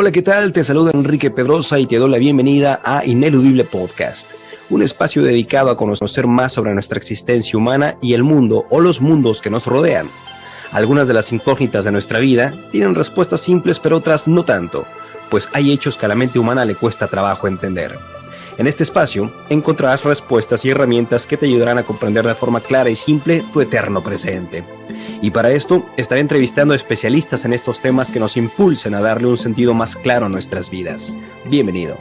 Hola, ¿qué tal? Te saluda Enrique Pedrosa y te doy la bienvenida a Ineludible Podcast, un espacio dedicado a conocer más sobre nuestra existencia humana y el mundo o los mundos que nos rodean. Algunas de las incógnitas de nuestra vida tienen respuestas simples, pero otras no tanto, pues hay hechos que a la mente humana le cuesta trabajo entender. En este espacio encontrarás respuestas y herramientas que te ayudarán a comprender de forma clara y simple tu eterno presente. Y para esto estaré entrevistando a especialistas en estos temas que nos impulsen a darle un sentido más claro a nuestras vidas. Bienvenido.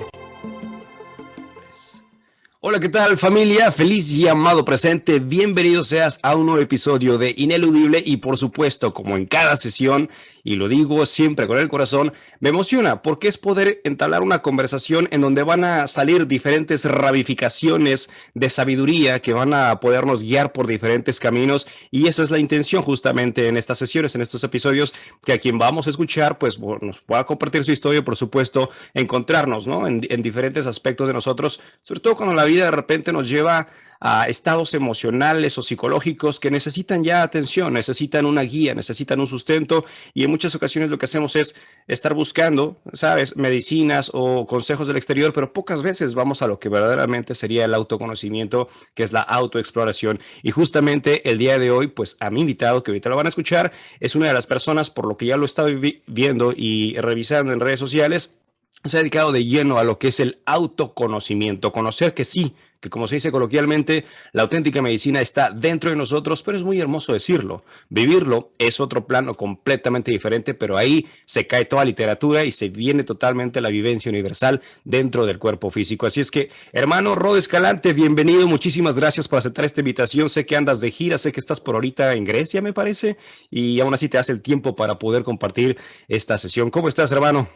Hola, ¿qué tal, familia? Feliz y amado presente. Bienvenido seas a un nuevo episodio de Ineludible y, por supuesto, como en cada sesión, y lo digo siempre con el corazón, me emociona porque es poder entablar una conversación en donde van a salir diferentes ramificaciones de sabiduría que van a podernos guiar por diferentes caminos, y esa es la intención justamente en estas sesiones, en estos episodios, que a quien vamos a escuchar pues nos pueda compartir su historia, por supuesto, encontrarnos, ¿no? en diferentes aspectos de nosotros, sobre todo cuando la vida de repente nos lleva a estados emocionales o psicológicos que necesitan ya atención, necesitan una guía, necesitan un sustento, y en muchas ocasiones lo que hacemos es estar buscando, ¿sabes?, medicinas o consejos del exterior, pero pocas veces vamos a lo que verdaderamente sería el autoconocimiento, que es la autoexploración. Y justamente el día de hoy, pues a mi invitado, que ahorita lo van a escuchar, es una de las personas, por lo que ya lo he estado viendo y revisando en redes sociales, se ha dedicado de lleno a lo que es el autoconocimiento, conocer que sí, que como se dice coloquialmente, la auténtica medicina está dentro de nosotros, pero es muy hermoso decirlo. Vivirlo es otro plano completamente diferente, pero ahí se cae toda literatura y se viene totalmente la vivencia universal dentro del cuerpo físico. Así es que, hermano Rod Escalante, bienvenido, muchísimas gracias por aceptar esta invitación. Sé que andas de gira, sé que estás por ahorita en Grecia, me parece, y aún así te hace el tiempo para poder compartir esta sesión. ¿Cómo estás, hermano?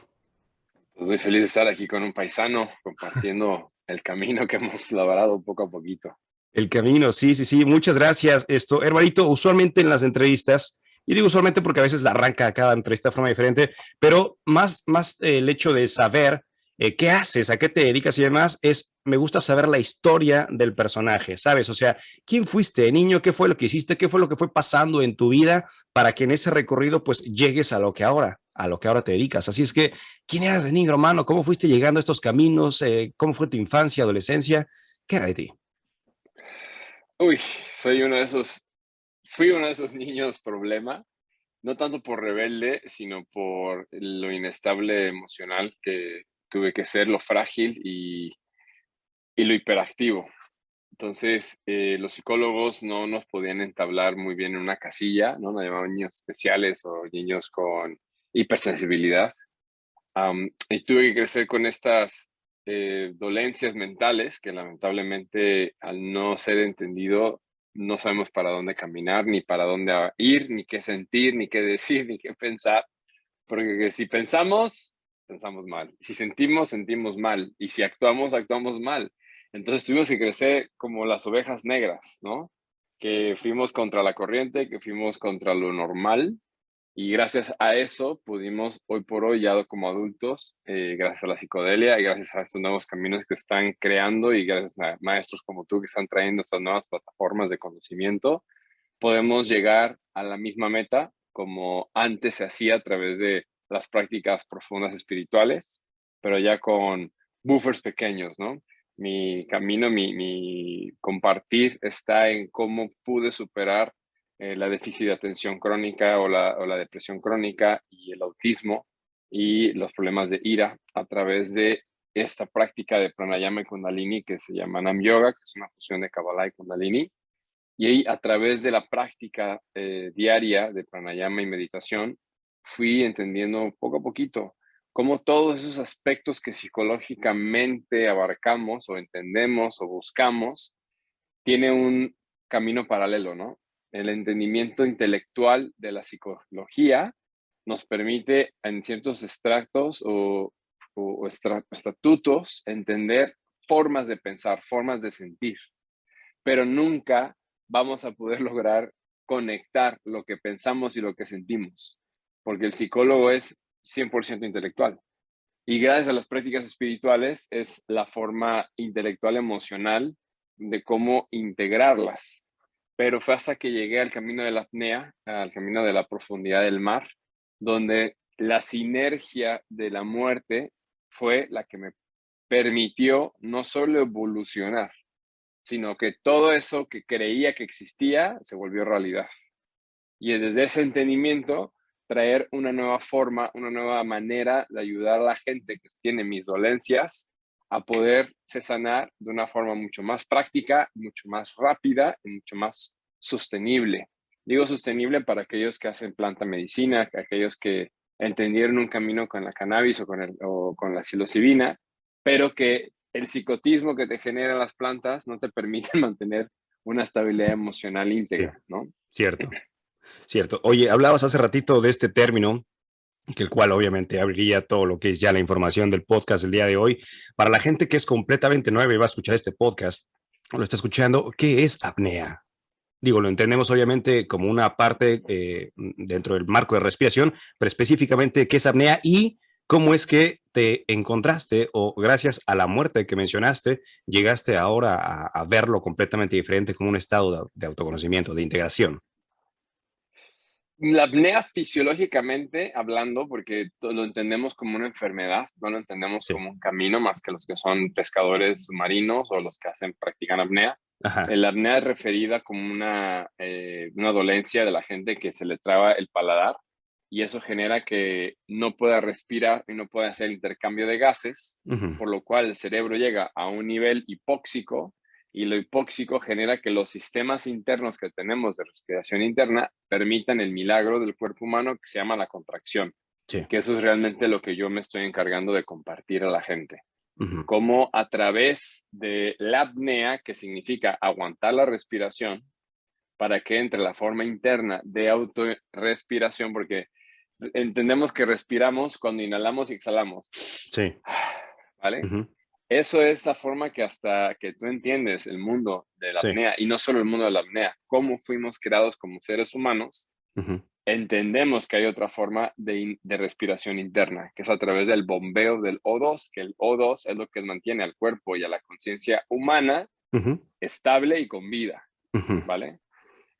Pues muy feliz de estar aquí con un paisano compartiendo el camino que hemos labrado poco a poquito. El camino, sí, sí, sí. Muchas gracias. Hermanito, usualmente en las entrevistas, y digo usualmente porque a veces la arranca cada entrevista de forma diferente, pero más el hecho de saber qué haces, a qué te dedicas y demás, me gusta saber la historia del personaje, ¿sabes? O sea, ¿quién fuiste de niño? ¿Qué fue lo que hiciste? ¿Qué fue lo que fue pasando en tu vida para que en ese recorrido pues llegues a lo que ahora te dedicas? Así es que, ¿quién eras de niño, hermano? ¿Cómo fuiste llegando a estos caminos? ¿Cómo fue tu infancia, adolescencia? ¿Qué era de ti? Uy, fui uno de esos niños problema, no tanto por rebelde, sino por lo inestable emocional que tuve que ser, lo frágil y lo hiperactivo. Entonces, los psicólogos no nos podían entablar muy bien en una casilla, ¿no? Nos llamaban niños especiales o niños con hipersensibilidad. Y tuve que crecer con estas dolencias mentales que lamentablemente al no ser entendido no sabemos para dónde caminar, ni para dónde ir, ni qué sentir, ni qué decir, ni qué pensar, porque si pensamos, pensamos mal, si sentimos, sentimos mal, y si actuamos, actuamos mal. Entonces tuvimos que crecer como las ovejas negras, ¿no? Que fuimos contra la corriente, que fuimos contra lo normal, y gracias a eso pudimos hoy por hoy, ya como adultos, gracias a la psicodelia y gracias a estos nuevos caminos que están creando y gracias a maestros como tú que están trayendo estas nuevas plataformas de conocimiento, podemos llegar a la misma meta como antes se hacía a través de las prácticas profundas espirituales, pero ya con buffers pequeños, ¿no? Mi camino, mi compartir está en cómo pude superar la déficit de atención crónica o la depresión crónica y el autismo y los problemas de ira a través de esta práctica de pranayama y kundalini que se llama Nam Yoga, que es una fusión de Kabbalah y kundalini. Y ahí, a través de la práctica diaria de pranayama y meditación, fui entendiendo poco a poquito cómo todos esos aspectos que psicológicamente abarcamos o entendemos o buscamos, tiene un camino paralelo, ¿no? El entendimiento intelectual de la psicología nos permite en ciertos extractos o estatutos entender formas de pensar, formas de sentir, pero nunca vamos a poder lograr conectar lo que pensamos y lo que sentimos, porque el psicólogo es 100% intelectual. Y gracias a las prácticas espirituales es la forma intelectual emocional de cómo integrarlas. Pero fue hasta que llegué al camino de la apnea, al camino de la profundidad del mar, donde la sinergia de la muerte fue la que me permitió no solo evolucionar, sino que todo eso que creía que existía se volvió realidad. Y desde ese entendimiento, traer una nueva forma, una nueva manera de ayudar a la gente que tiene mis dolencias a poderse sanar de una forma mucho más práctica, mucho más rápida y mucho más sostenible. Digo sostenible para aquellos que hacen planta medicina, aquellos que entendieron un camino con la cannabis o con la psilocibina, pero que el psicotismo que te generan las plantas no te permite mantener una estabilidad emocional Sí, íntegra, ¿no? cierto, cierto. Oye, hablabas hace ratito de este término, que el cual obviamente abriría todo lo que es ya la información del podcast del día de hoy. Para la gente que es completamente nueva y va a escuchar este podcast, o lo está escuchando, ¿qué es apnea? Digo, lo entendemos obviamente como una parte dentro del marco de respiración, pero específicamente qué es apnea y cómo es que te encontraste o gracias a la muerte que mencionaste, llegaste ahora a verlo completamente diferente como un estado de autoconocimiento, de integración. La apnea fisiológicamente hablando, porque lo entendemos como una enfermedad, no lo entendemos Sí. como un camino más que los que son pescadores submarinos o los que practican apnea. Ajá. La apnea es referida como una dolencia de la gente que se le traba el paladar y eso genera que no pueda respirar y no pueda hacer intercambio de gases, Ujú. por lo cual el cerebro llega a un nivel hipóxico y lo hipóxico genera que los sistemas internos que tenemos de respiración interna permitan el milagro del cuerpo humano que se llama la contracción, Sí. que eso es realmente lo que yo me estoy encargando de compartir a la gente. Ujú. Cómo a través de la apnea, que significa aguantar la respiración, para que entre la forma interna de autorrespiración, porque entendemos que respiramos cuando inhalamos y exhalamos, Sí. ¿vale? Ujú. Eso es la forma que hasta que tú entiendes el mundo de la Sí. apnea, y no solo el mundo de la apnea, cómo fuimos creados como seres humanos, Ujú. entendemos que hay otra forma de respiración interna, que es a través del bombeo del O2, que el O2 es lo que mantiene al cuerpo y a la conciencia humana Ujú. estable y con vida, Ujú. ¿vale?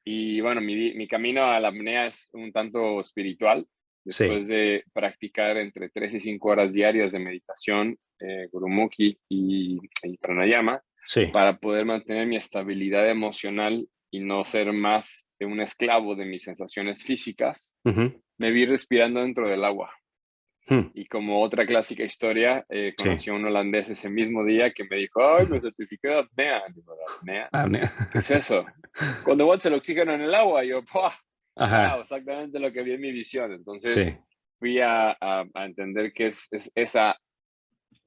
Y bueno, mi camino a la apnea es un tanto espiritual. Sí. Después de practicar entre 3 y 5 horas diarias de meditación, Gurumukhi y Pranayama, Sí. para poder mantener mi estabilidad emocional y no ser más de un esclavo de mis sensaciones físicas, Ujú. me vi respirando dentro del agua. Ujú. Y como otra clásica historia, Sí. conocí a un holandés ese mismo día que me dijo, ay, me certifiqué de apnea. Digo, ¿de apnea? Apnea. ¿Qué es eso? Cuando aguantas el oxígeno en el agua, yo, ¡pua! Wow, Ajá. exactamente lo que vi en mi visión. Entonces Sí. fui a entender que es ese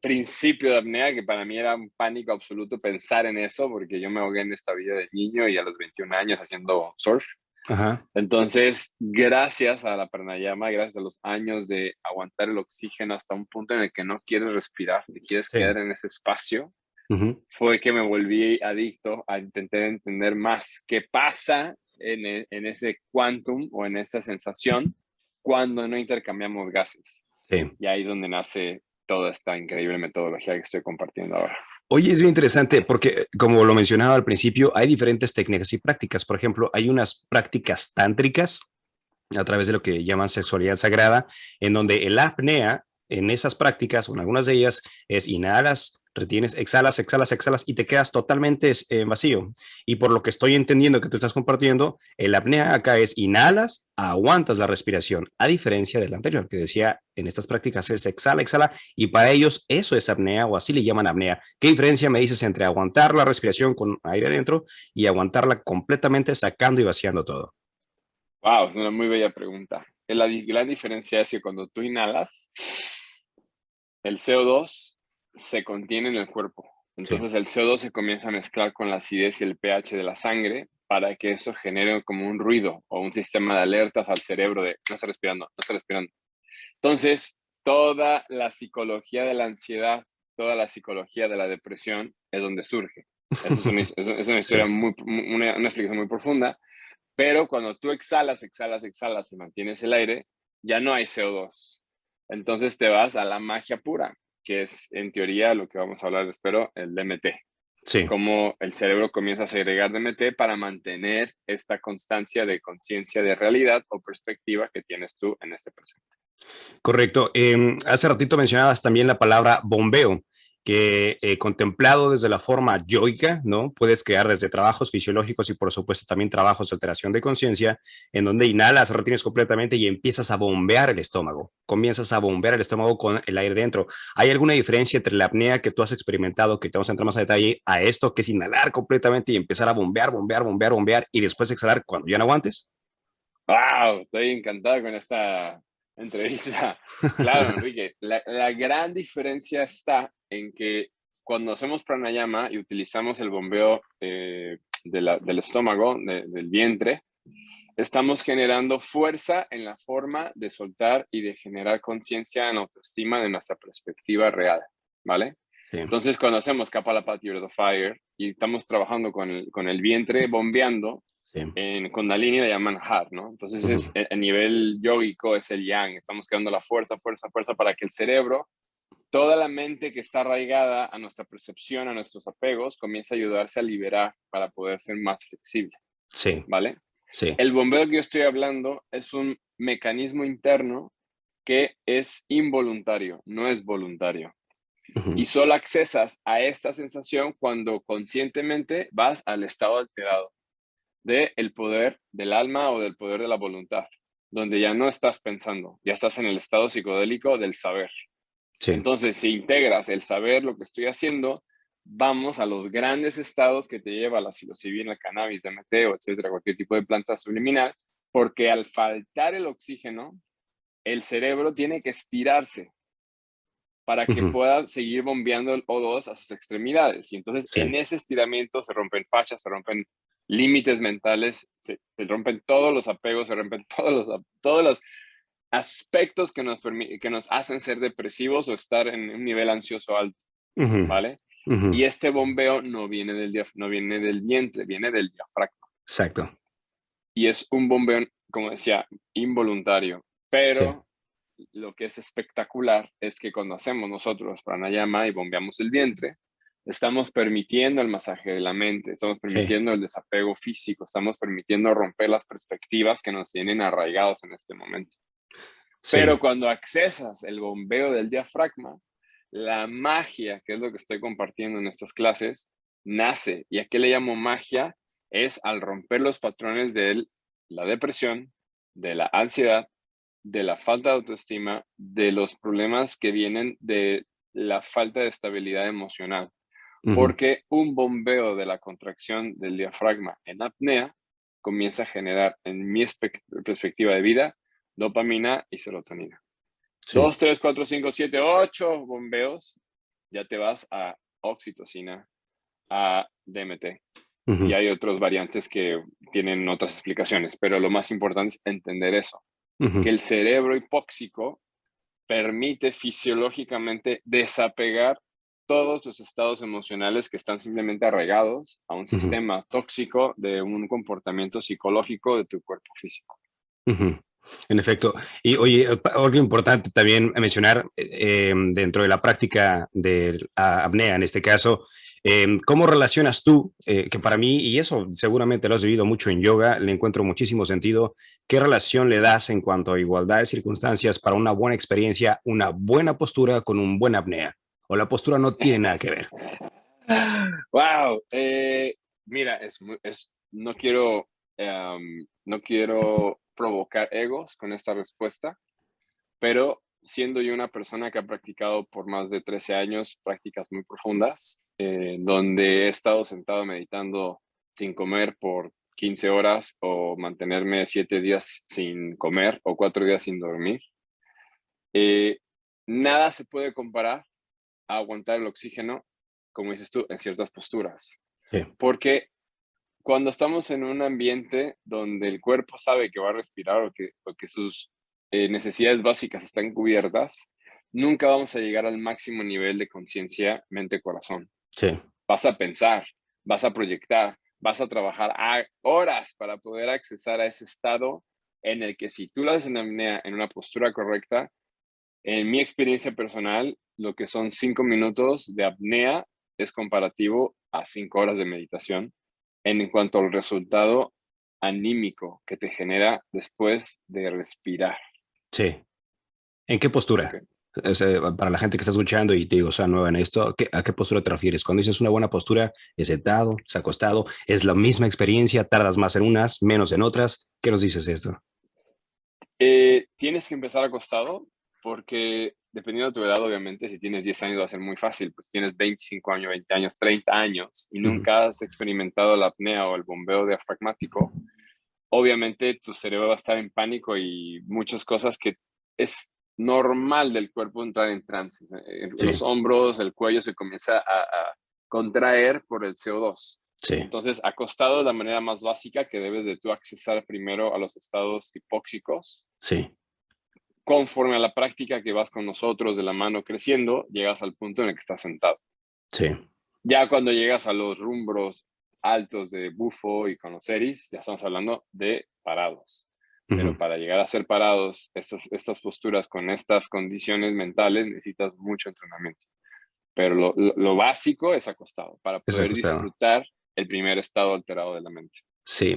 principio de apnea que para mí era un pánico absoluto pensar en eso, porque yo me ahogué en esta vida de niño y a los 21 años haciendo surf. Ajá. Entonces, gracias a la pranayama, gracias a los años de aguantar el oxígeno hasta un punto en el que no quieres respirar, te quieres Sí. quedar en ese espacio, Ujú. fue que me volví adicto a intentar entender más qué pasa en ese quantum o en esa sensación cuando no intercambiamos gases. Sí. Y ahí es donde nace toda esta increíble metodología que estoy compartiendo ahora. Oye, es bien interesante porque, como lo mencionaba al principio, hay diferentes técnicas y prácticas. Por ejemplo, hay unas prácticas tántricas a través de lo que llaman sexualidad sagrada, en donde el apnea, en esas prácticas, o en algunas de ellas, es inhalas, retienes, exhalas, exhalas, exhalas y te quedas totalmente vacío. Y por lo que estoy entendiendo que tú estás compartiendo, el apnea acá es inhalas, aguantas la respiración, a diferencia del anterior, que decía en estas prácticas es exhala, exhala, y para ellos eso es apnea o así le llaman apnea. ¿Qué diferencia me dices entre aguantar la respiración con aire adentro y aguantarla completamente sacando y vaciando todo? Wow, es una muy bella pregunta. La gran diferencia es que cuando tú inhalas, el CO2 se contiene en el cuerpo. Sí. Entonces el CO2 se comienza a mezclar con la acidez y el pH de la sangre para que eso genere como un ruido o un sistema de alertas al cerebro de no está respirando, no está respirando. Entonces, toda la psicología de la ansiedad, toda la psicología de la depresión es donde surge. Eso es una historia Sí. una explicación muy profunda, pero cuando tú exhalas, exhalas, exhalas y mantienes el aire, ya no hay CO2. Entonces te vas a la magia pura, que es en teoría lo que vamos a hablar, espero, el DMT. Sí. Cómo el cerebro comienza a segregar DMT para mantener esta constancia de conciencia de realidad o perspectiva que tienes tú en este presente. Correcto. Hace ratito mencionabas también la palabra bombeo, que contemplado desde la forma yoica, ¿no? Puedes crear desde trabajos fisiológicos y por supuesto también trabajos de alteración de conciencia, en donde inhalas, retienes completamente y empiezas a bombear el estómago. Comienzas a bombear el estómago con el aire dentro. ¿Hay alguna diferencia entre la apnea que tú has experimentado, que te vamos a entrar más a detalle, a esto que es inhalar completamente y empezar a bombear, bombear, bombear, bombear y después exhalar cuando ya no aguantes? ¡Wow! Estoy encantado con esta entrevista. Claro, Enrique, la gran diferencia está en que cuando hacemos pranayama y utilizamos el bombeo del estómago, del vientre, estamos generando fuerza en la forma de soltar y de generar conciencia en autoestima de nuestra perspectiva real, ¿vale? Sí, Entonces, cuando hacemos Kapalabhati or the Fire y estamos trabajando con el vientre bombeando, sí. en Kundalini le llaman Har, ¿no? Entonces, Ujú, a nivel yógico es el Yang. Estamos creando la fuerza, fuerza, fuerza para que el cerebro, toda la mente que está arraigada a nuestra percepción, a nuestros apegos, comience a ayudarse a liberar para poder ser más flexible, sí, ¿vale? sí. El bombeo que yo estoy hablando es un mecanismo interno que es involuntario, no es voluntario. Y Ujú, solo accesas a esta sensación cuando conscientemente vas al estado alterado del poder del alma o del poder de la voluntad, donde ya no estás pensando, ya estás en el estado psicodélico del saber. sí. Entonces, si integras el saber lo que estoy haciendo, vamos a los grandes estados que te lleva la psilocibina, el cannabis, DMT, o etcétera, cualquier tipo de planta subliminal, porque al faltar el oxígeno, el cerebro tiene que estirarse para que Ujú, pueda seguir bombeando el O2 a sus extremidades. Y entonces sí. en ese estiramiento se rompen fachas, se rompen límites mentales, se rompen todos los apegos, se rompen todos los aspectos que que nos hacen ser depresivos o estar en un nivel ansioso alto, Ujú, ¿vale? ujú, Y este bombeo no viene del vientre, viene del diafragma. exacto. Y es un bombeo, como decía, involuntario. Sí, Pero lo que es espectacular es que cuando hacemos nosotros pranayama y bombeamos el vientre, estamos permitiendo el masaje de la mente, estamos sí, permitiendo el desapego físico, estamos permitiendo romper las perspectivas que nos tienen arraigados en este momento. sí. Pero cuando accesas el bombeo del diafragma, la magia, que es lo que estoy compartiendo en estas clases, nace. ¿Y a qué le llamo magia? Es al romper los patrones de la depresión, de la ansiedad, de la falta de autoestima, de los problemas que vienen de la falta de estabilidad emocional. Ujú, Porque un bombeo de la contracción del diafragma en apnea comienza a generar, en mi perspectiva de vida, dopamina y serotonina. sí. 2, 3, 4, 5, 7, 8 bombeos, ya te vas a oxitocina, a DMT. Y Ujú, hay otras variantes que tienen otras explicaciones, pero lo más importante es entender eso, que ujú, el cerebro hipóxico permite fisiológicamente desapegar todos los estados emocionales que están simplemente arraigados a un ujú, sistema tóxico de un comportamiento psicológico de tu cuerpo físico. ujú. En efecto. Y oye, algo importante también mencionar dentro de la práctica de la apnea, en este caso, ¿cómo relacionas tú, que para mí, y eso seguramente lo has vivido mucho en yoga, le encuentro muchísimo sentido, qué relación le das en cuanto a igualdad de circunstancias para una buena experiencia, una buena postura con un buen apnea? ¿O la postura no tiene nada que ver? Wow, mira, no quiero provocar egos con esta respuesta, pero siendo yo una persona que ha practicado por más de 13 años prácticas muy profundas, donde he estado sentado meditando sin comer por 15 horas o mantenerme 7 días sin comer o 4 días sin dormir, eh, nada se puede comparar a aguantar el oxígeno, como dices tú, en ciertas posturas. Sí. Porque cuando estamos en un ambiente donde el cuerpo sabe que va a respirar o que sus necesidades básicas están cubiertas, nunca vamos a llegar al máximo nivel de conciencia mente-corazón. Sí. Vas a pensar, vas a proyectar, vas a trabajar horas para poder accesar a ese estado en el que si tú lo haces en apnea en una postura correcta, en mi experiencia personal, lo que son 5 minutos de apnea es comparativo a 5 horas de meditación en cuanto al resultado anímico que te genera después de respirar. Sí. ¿En qué postura? Ok. Para la gente que está escuchando y te digo, o sea, nueva en esto, ¿a qué postura te refieres? Cuando dices una buena postura, ¿es sentado, es acostado, es la misma experiencia, tardas más en unas, menos en otras? ¿Qué nos dices esto? Tienes que empezar acostado porque dependiendo de tu edad, obviamente, si tienes 10 años va a ser muy fácil, pues tienes 25 años, 20 años, 30 años y Ujú. nunca has experimentado la apnea o el bombeo diafragmático, obviamente tu cerebro va a estar en pánico y muchas cosas que es normal del cuerpo entrar en trance. Los Sí, hombros, el cuello se comienza a contraer por el CO2. sí, Entonces, acostado es la manera más básica que debes de tú accesar primero a los estados hipóxicos. sí, Conforme a la práctica que vas con nosotros de la mano creciendo, llegas al punto en el que estás sentado. sí. Ya cuando llegas a los rumbros altos de bufo y con los seris, ya estamos hablando de parados. Ujú. Pero para llegar a ser parados, estas posturas con estas condiciones mentales necesitas mucho entrenamiento. Pero lo básico es acostado para Es poder ajustado. disfrutar el primer estado alterado de la mente. Sí,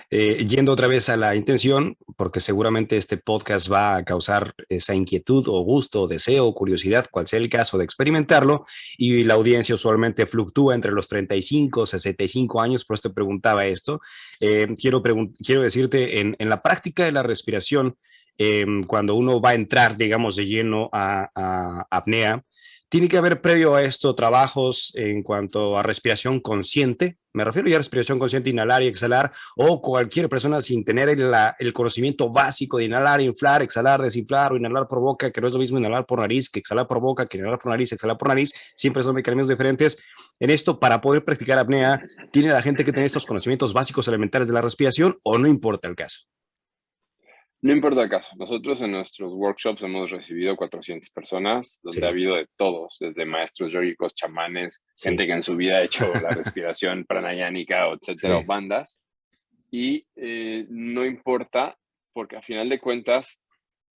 yendo otra vez a la intención, porque seguramente este podcast va a causar esa inquietud o gusto, o deseo, o curiosidad, cual sea el caso de experimentarlo, y la audiencia usualmente fluctúa entre los 35, 65 años, por eso te preguntaba esto. Quiero decirte, en la práctica de la respiración, cuando uno va a entrar, digamos, de lleno a apnea, tiene que haber previo a esto trabajos en cuanto a respiración consciente. Me refiero ya a respiración consciente, inhalar y exhalar, o cualquier persona sin tener el conocimiento básico de inhalar, inflar, exhalar, desinflar o inhalar por boca, que no es lo mismo inhalar por nariz que exhalar por boca, que inhalar por nariz, exhalar por nariz, siempre son mecanismos diferentes. En esto, para poder practicar apnea, ¿tiene la gente que tener estos conocimientos básicos elementales de la respiración o no importa el caso? No importa el caso, nosotros en nuestros workshops hemos recibido 400 personas, donde ha Sí, habido de todos, desde maestros yógicos, chamanes, sí, gente que en su vida ha hecho la respiración pranayánica, etcétera, o sí, bandas, y no importa, porque a final de cuentas,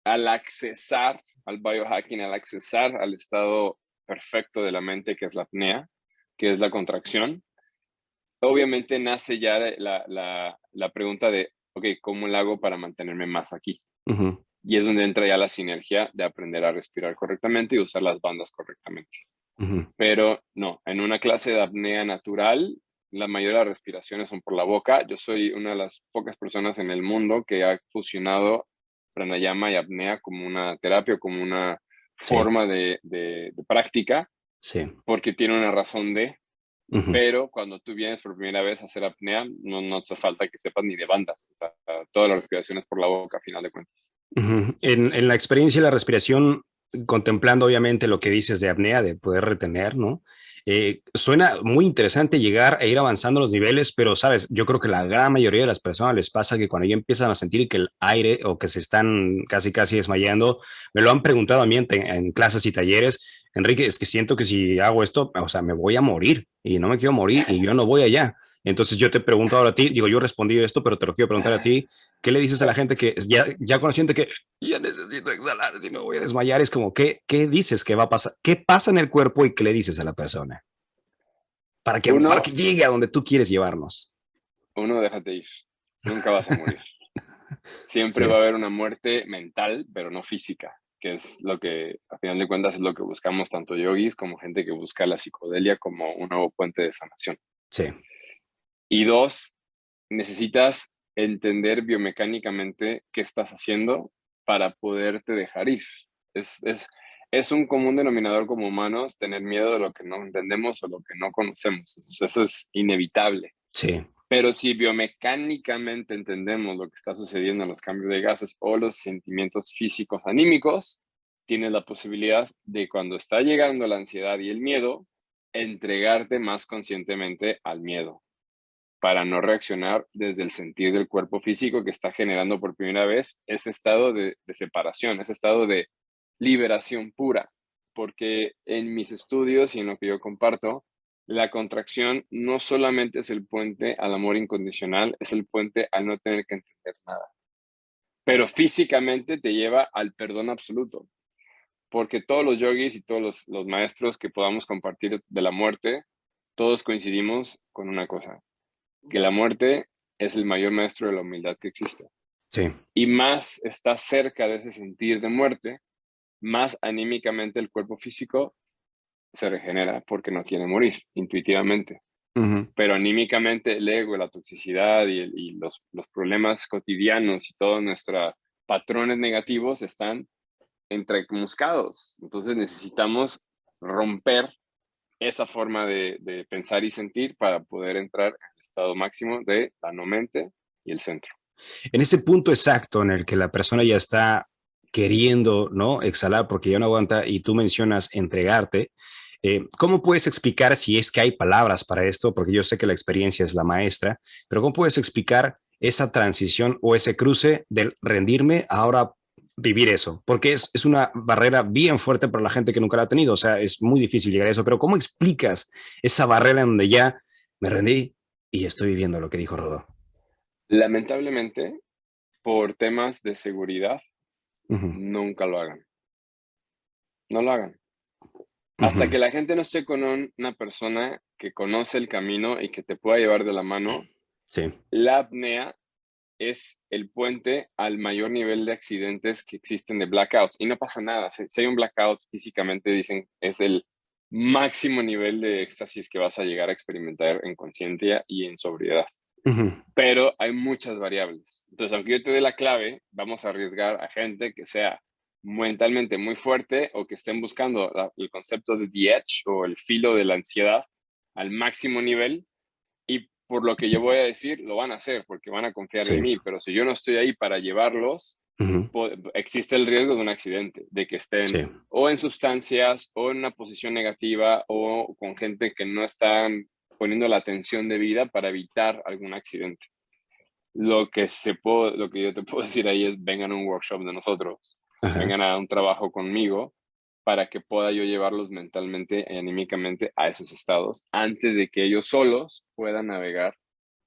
al accesar al biohacking, al accesar al estado perfecto de la mente, que es la apnea, que es la contracción, obviamente nace ya la pregunta de, ok, ¿cómo lo hago para mantenerme más aquí? ujú, Y es donde entra ya la sinergia de aprender a respirar correctamente y usar las bandas correctamente. ujú, Pero no, en una clase de apnea natural, la mayoría de las respiraciones son por la boca. Yo soy una de las pocas personas en el mundo que ha fusionado pranayama y apnea como una terapia, como una sí, forma de práctica, sí, porque tiene una razón de, ujú. pero cuando tú vienes por primera vez a hacer apnea, no hace falta que sepas ni de bandas. O sea, todas las respiraciones por la boca, a final de cuentas. Ujú. En la experiencia de la respiración, contemplando obviamente lo que dices de apnea, de poder retener, ¿no? Suena muy interesante llegar e ir avanzando los niveles, pero sabes, yo creo que la gran mayoría de las personas les pasa que cuando ya empiezan a sentir que el aire o que se están casi casi desmayando, me lo han preguntado a mí en clases y talleres, Enrique, es que siento que si hago esto, o sea, me voy a morir y no me quiero morir y yo no voy allá. Entonces yo te pregunto ahora a ti, digo, yo respondí esto, pero te lo quiero preguntar a ti. ¿Qué le dices a la gente que ya consciente que ya necesito exhalar, si no voy a desmayar? Es como, ¿qué dices que va a pasar? ¿Qué pasa en el cuerpo y qué le dices a la persona? Para que Uno, llegue a donde tú quieres llevarnos. déjate ir. Nunca vas a morir. Siempre Sí, va a haber una muerte mental, pero no física, que es lo que, a final de cuentas, es lo que buscamos tanto yogis como gente que busca la psicodelia como un nuevo puente de sanación. sí, Y dos, necesitas entender biomecánicamente qué estás haciendo para poderte dejar ir. Es, es, es un común denominador como humanos tener miedo de lo que no entendemos o lo que no conocemos. Eso es inevitable. sí. Pero si biomecánicamente entendemos lo que está sucediendo en los cambios de gases o los sentimientos físicos anímicos, tienes la posibilidad de cuando está llegando la ansiedad y el miedo, entregarte más conscientemente al miedo para no reaccionar desde el sentir del cuerpo físico que está generando por primera vez ese estado de separación, ese estado de liberación pura. Porque en mis estudios y en lo que yo comparto, la contracción no solamente es el puente al amor incondicional, es el puente al no tener que entender nada. Pero físicamente te lleva al perdón absoluto. Porque todos los yogis y todos los maestros que podamos compartir de la muerte, todos coincidimos con una cosa, que la muerte es el mayor maestro de la humildad que existe. Sí. Y más está cerca de ese sentir de muerte, más anímicamente el cuerpo físico se regenera porque no quiere morir intuitivamente. Ujú. Pero anímicamente el ego, la toxicidad y los problemas cotidianos y todos nuestros patrones negativos están entremuscados. Entonces necesitamos romper esa forma de pensar y sentir para poder entrar en el estado máximo de la no mente y el centro. En ese punto exacto en el que la persona ya está queriendo, ¿no? Exhalar porque ya no aguanta y tú mencionas entregarte, ¿cómo puedes explicar si es que hay palabras para esto? Porque yo sé que la experiencia es la maestra, pero ¿cómo puedes explicar esa transición o ese cruce del rendirme a ahora vivir eso? Porque es una barrera bien fuerte para la gente que nunca la ha tenido, o sea, es muy difícil llegar a eso, pero ¿cómo explicas esa barrera en donde ya me rendí y estoy viviendo lo que dijo Rodó? Lamentablemente, por temas de seguridad, Ujú, nunca lo hagan. No lo hagan. Hasta ujú. que la gente no esté con una persona que conoce el camino y que te pueda llevar de la mano, Sí, la apnea es el puente al mayor nivel de accidentes que existen de blackouts. Y no pasa nada. Si hay un blackout, físicamente dicen es el máximo nivel de éxtasis que vas a llegar a experimentar en conciencia y en sobriedad. ujú, Pero hay muchas variables. Entonces, aunque yo te dé la clave, vamos a arriesgar a gente que sea mentalmente muy fuerte o que estén buscando el concepto de the edge o el filo de la ansiedad al máximo nivel. Y por lo que yo voy a decir, lo van a hacer porque van a confiar en sí, mí. Pero si yo no estoy ahí para llevarlos, ujú, existe el riesgo de un accidente, de que estén sí, o en sustancias o en una posición negativa o con gente que no están poniendo la atención debida para evitar algún accidente. Lo que yo te puedo decir ahí es vengan a un workshop de nosotros, ajá. vengan a un trabajo conmigo para que pueda yo llevarlos mentalmente y anímicamente a esos estados antes de que ellos solos puedan navegar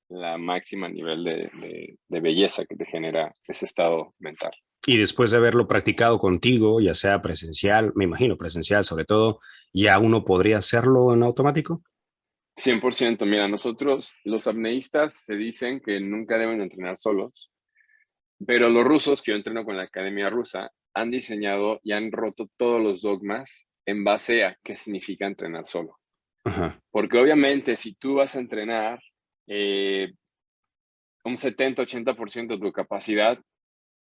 la máxima nivel de belleza que te genera ese estado mental. Y después de haberlo practicado contigo, ya sea presencial, me imagino presencial sobre todo, ya uno podría hacerlo en automático. 100%, mira, nosotros los apneístas se dicen que nunca deben entrenar solos, pero los rusos, que yo entreno con la Academia Rusa, han diseñado y han roto todos los dogmas en base a qué significa entrenar solo. Ajá, Porque obviamente si tú vas a entrenar eh, un 70-80% de tu capacidad,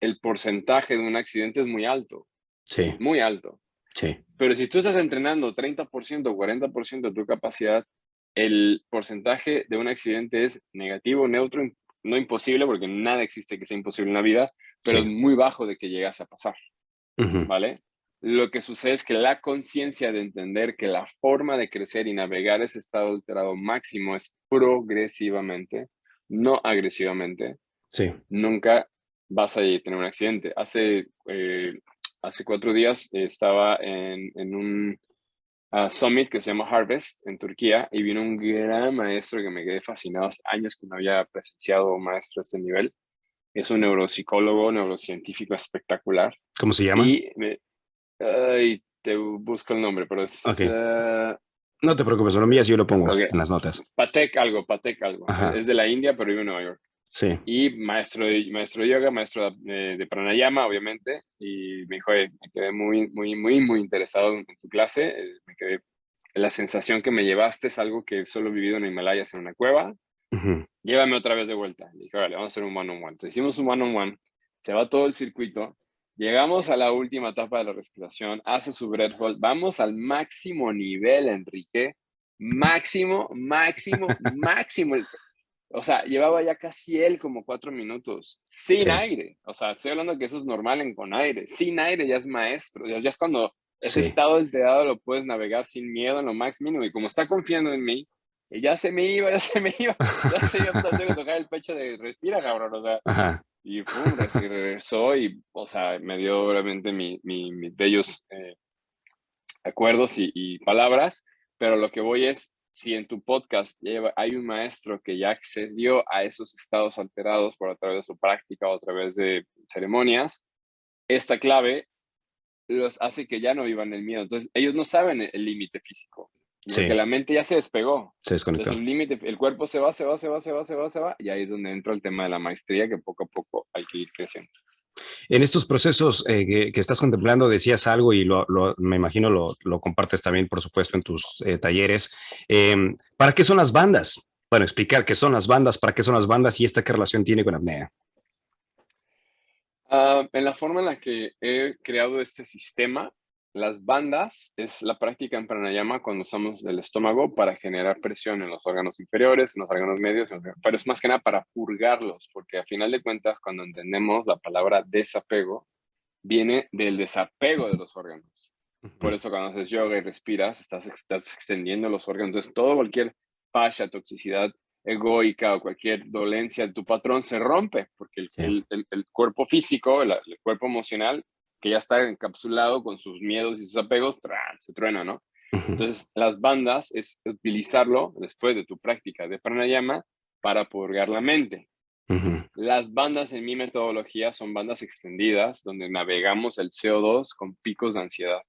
el porcentaje de un accidente es sí, muy alto. sí, Pero si tú estás entrenando 30% o 40% de tu capacidad, el porcentaje de un accidente es negativo, neutro, no imposible, porque nada existe que sea imposible en la vida, pero es sí, muy bajo de que llegase a pasar, ujú, ¿vale? Lo que sucede es que la conciencia de entender que la forma de crecer y navegar ese estado alterado máximo es progresivamente, no agresivamente, sí, nunca vas a tener un accidente. Hace 4 días estaba en un summit que se llama Harvest en Turquía y vino un gran maestro que me quedé fascinado. Hace años que no había presenciado un maestro de este nivel. Es un neuropsicólogo, neurocientífico espectacular. ¿cómo se llama? Y ay, te busco el nombre, pero Ok, es no te preocupes, lo envías y yo lo pongo ok, en las notas. Patek algo. Ajá, Es de la India, pero vive en Nueva York. sí, Y maestro de yoga, maestro de pranayama, obviamente, y me dijo, "Oye, me quedé muy interesado en tu clase, me quedé, la sensación que me llevaste es algo que solo he vivido en Himalayas en una cueva, ujú, llévame otra vez de vuelta". Le dije, vale, vamos a hacer un one-on-one. Entonces hicimos un one-on-one, se va todo el circuito, llegamos a la última etapa de la respiración, hace su breath hold, vamos al máximo nivel, Enrique, máximo. O sea, llevaba ya casi él como 4 minutos sin sí, aire. O sea, estoy hablando que eso es normal con aire. Sin aire ya es maestro. Ya es cuando ese sí, estado alterado lo puedes navegar sin miedo en lo más mínimo. Y como está confiando en mí, ya se me iba, ya se me iba, ya se iba, tengo que tocar el pecho de respira, cabrón. O sea, ajá, y pum, regresó y, o sea, me dio obviamente mis bellos acuerdos y palabras, pero lo que voy es, si en tu podcast hay un maestro que ya accedió a esos estados alterados por a través de su práctica o a través de ceremonias, esta clave los hace que ya no vivan el miedo. Entonces, ellos no saben el límite físico, porque sí, la mente ya se despegó. se Entonces, desconectó. el límite, el cuerpo se va, y ahí es donde entra el tema de la maestría que poco a poco hay que ir creciendo. En estos procesos que estás contemplando, decías algo y me imagino lo compartes también, por supuesto, en tus talleres. ¿Para qué son las bandas? Bueno, explicar qué son las bandas, para qué son las bandas y esta qué relación tiene con apnea. En la forma en la que he creado este sistema, las bandas es la práctica en pranayama cuando usamos el estómago para generar presión en los órganos inferiores, en los órganos medios, pero es más que nada para purgarlos, porque a final de cuentas, cuando entendemos la palabra desapego, viene del desapego de los órganos. Por eso cuando haces yoga y respiras, estás extendiendo los órganos. Entonces, cualquier fascia, toxicidad egoica o cualquier dolencia de tu patrón se rompe, porque Sí. el cuerpo físico, el cuerpo emocional, que ya está encapsulado con sus miedos y sus apegos, se truena, ¿no? Ujú, Entonces, las bandas es utilizarlo después de tu práctica de pranayama para purgar la mente. ujú, Las bandas en mi metodología son bandas extendidas, donde navegamos el CO2 con picos de ansiedad,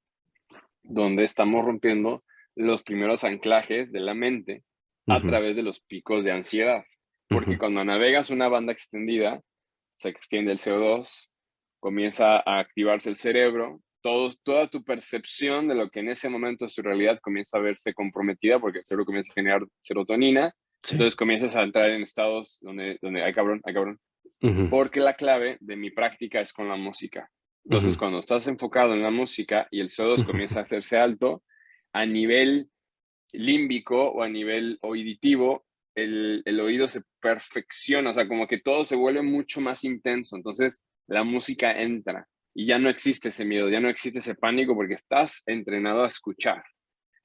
donde estamos rompiendo los primeros anclajes de la mente a ujú, través de los picos de ansiedad. Porque ujú. cuando navegas una banda extendida, se extiende el CO2, comienza a activarse el cerebro, toda tu percepción de lo que en ese momento es tu realidad comienza a verse comprometida porque el cerebro comienza a generar serotonina, Sí. entonces comienzas a entrar en estados donde hay cabrón, Ujú, porque la clave de mi práctica es con la música. Entonces, ujú. cuando estás enfocado en la música y el CO2 comienza a hacerse alto, a nivel límbico o a nivel auditivo, el oído se perfecciona, o sea, como que todo se vuelve mucho más intenso. Entonces, la música entra y ya no existe ese miedo, ya no existe ese pánico porque estás entrenado a escuchar.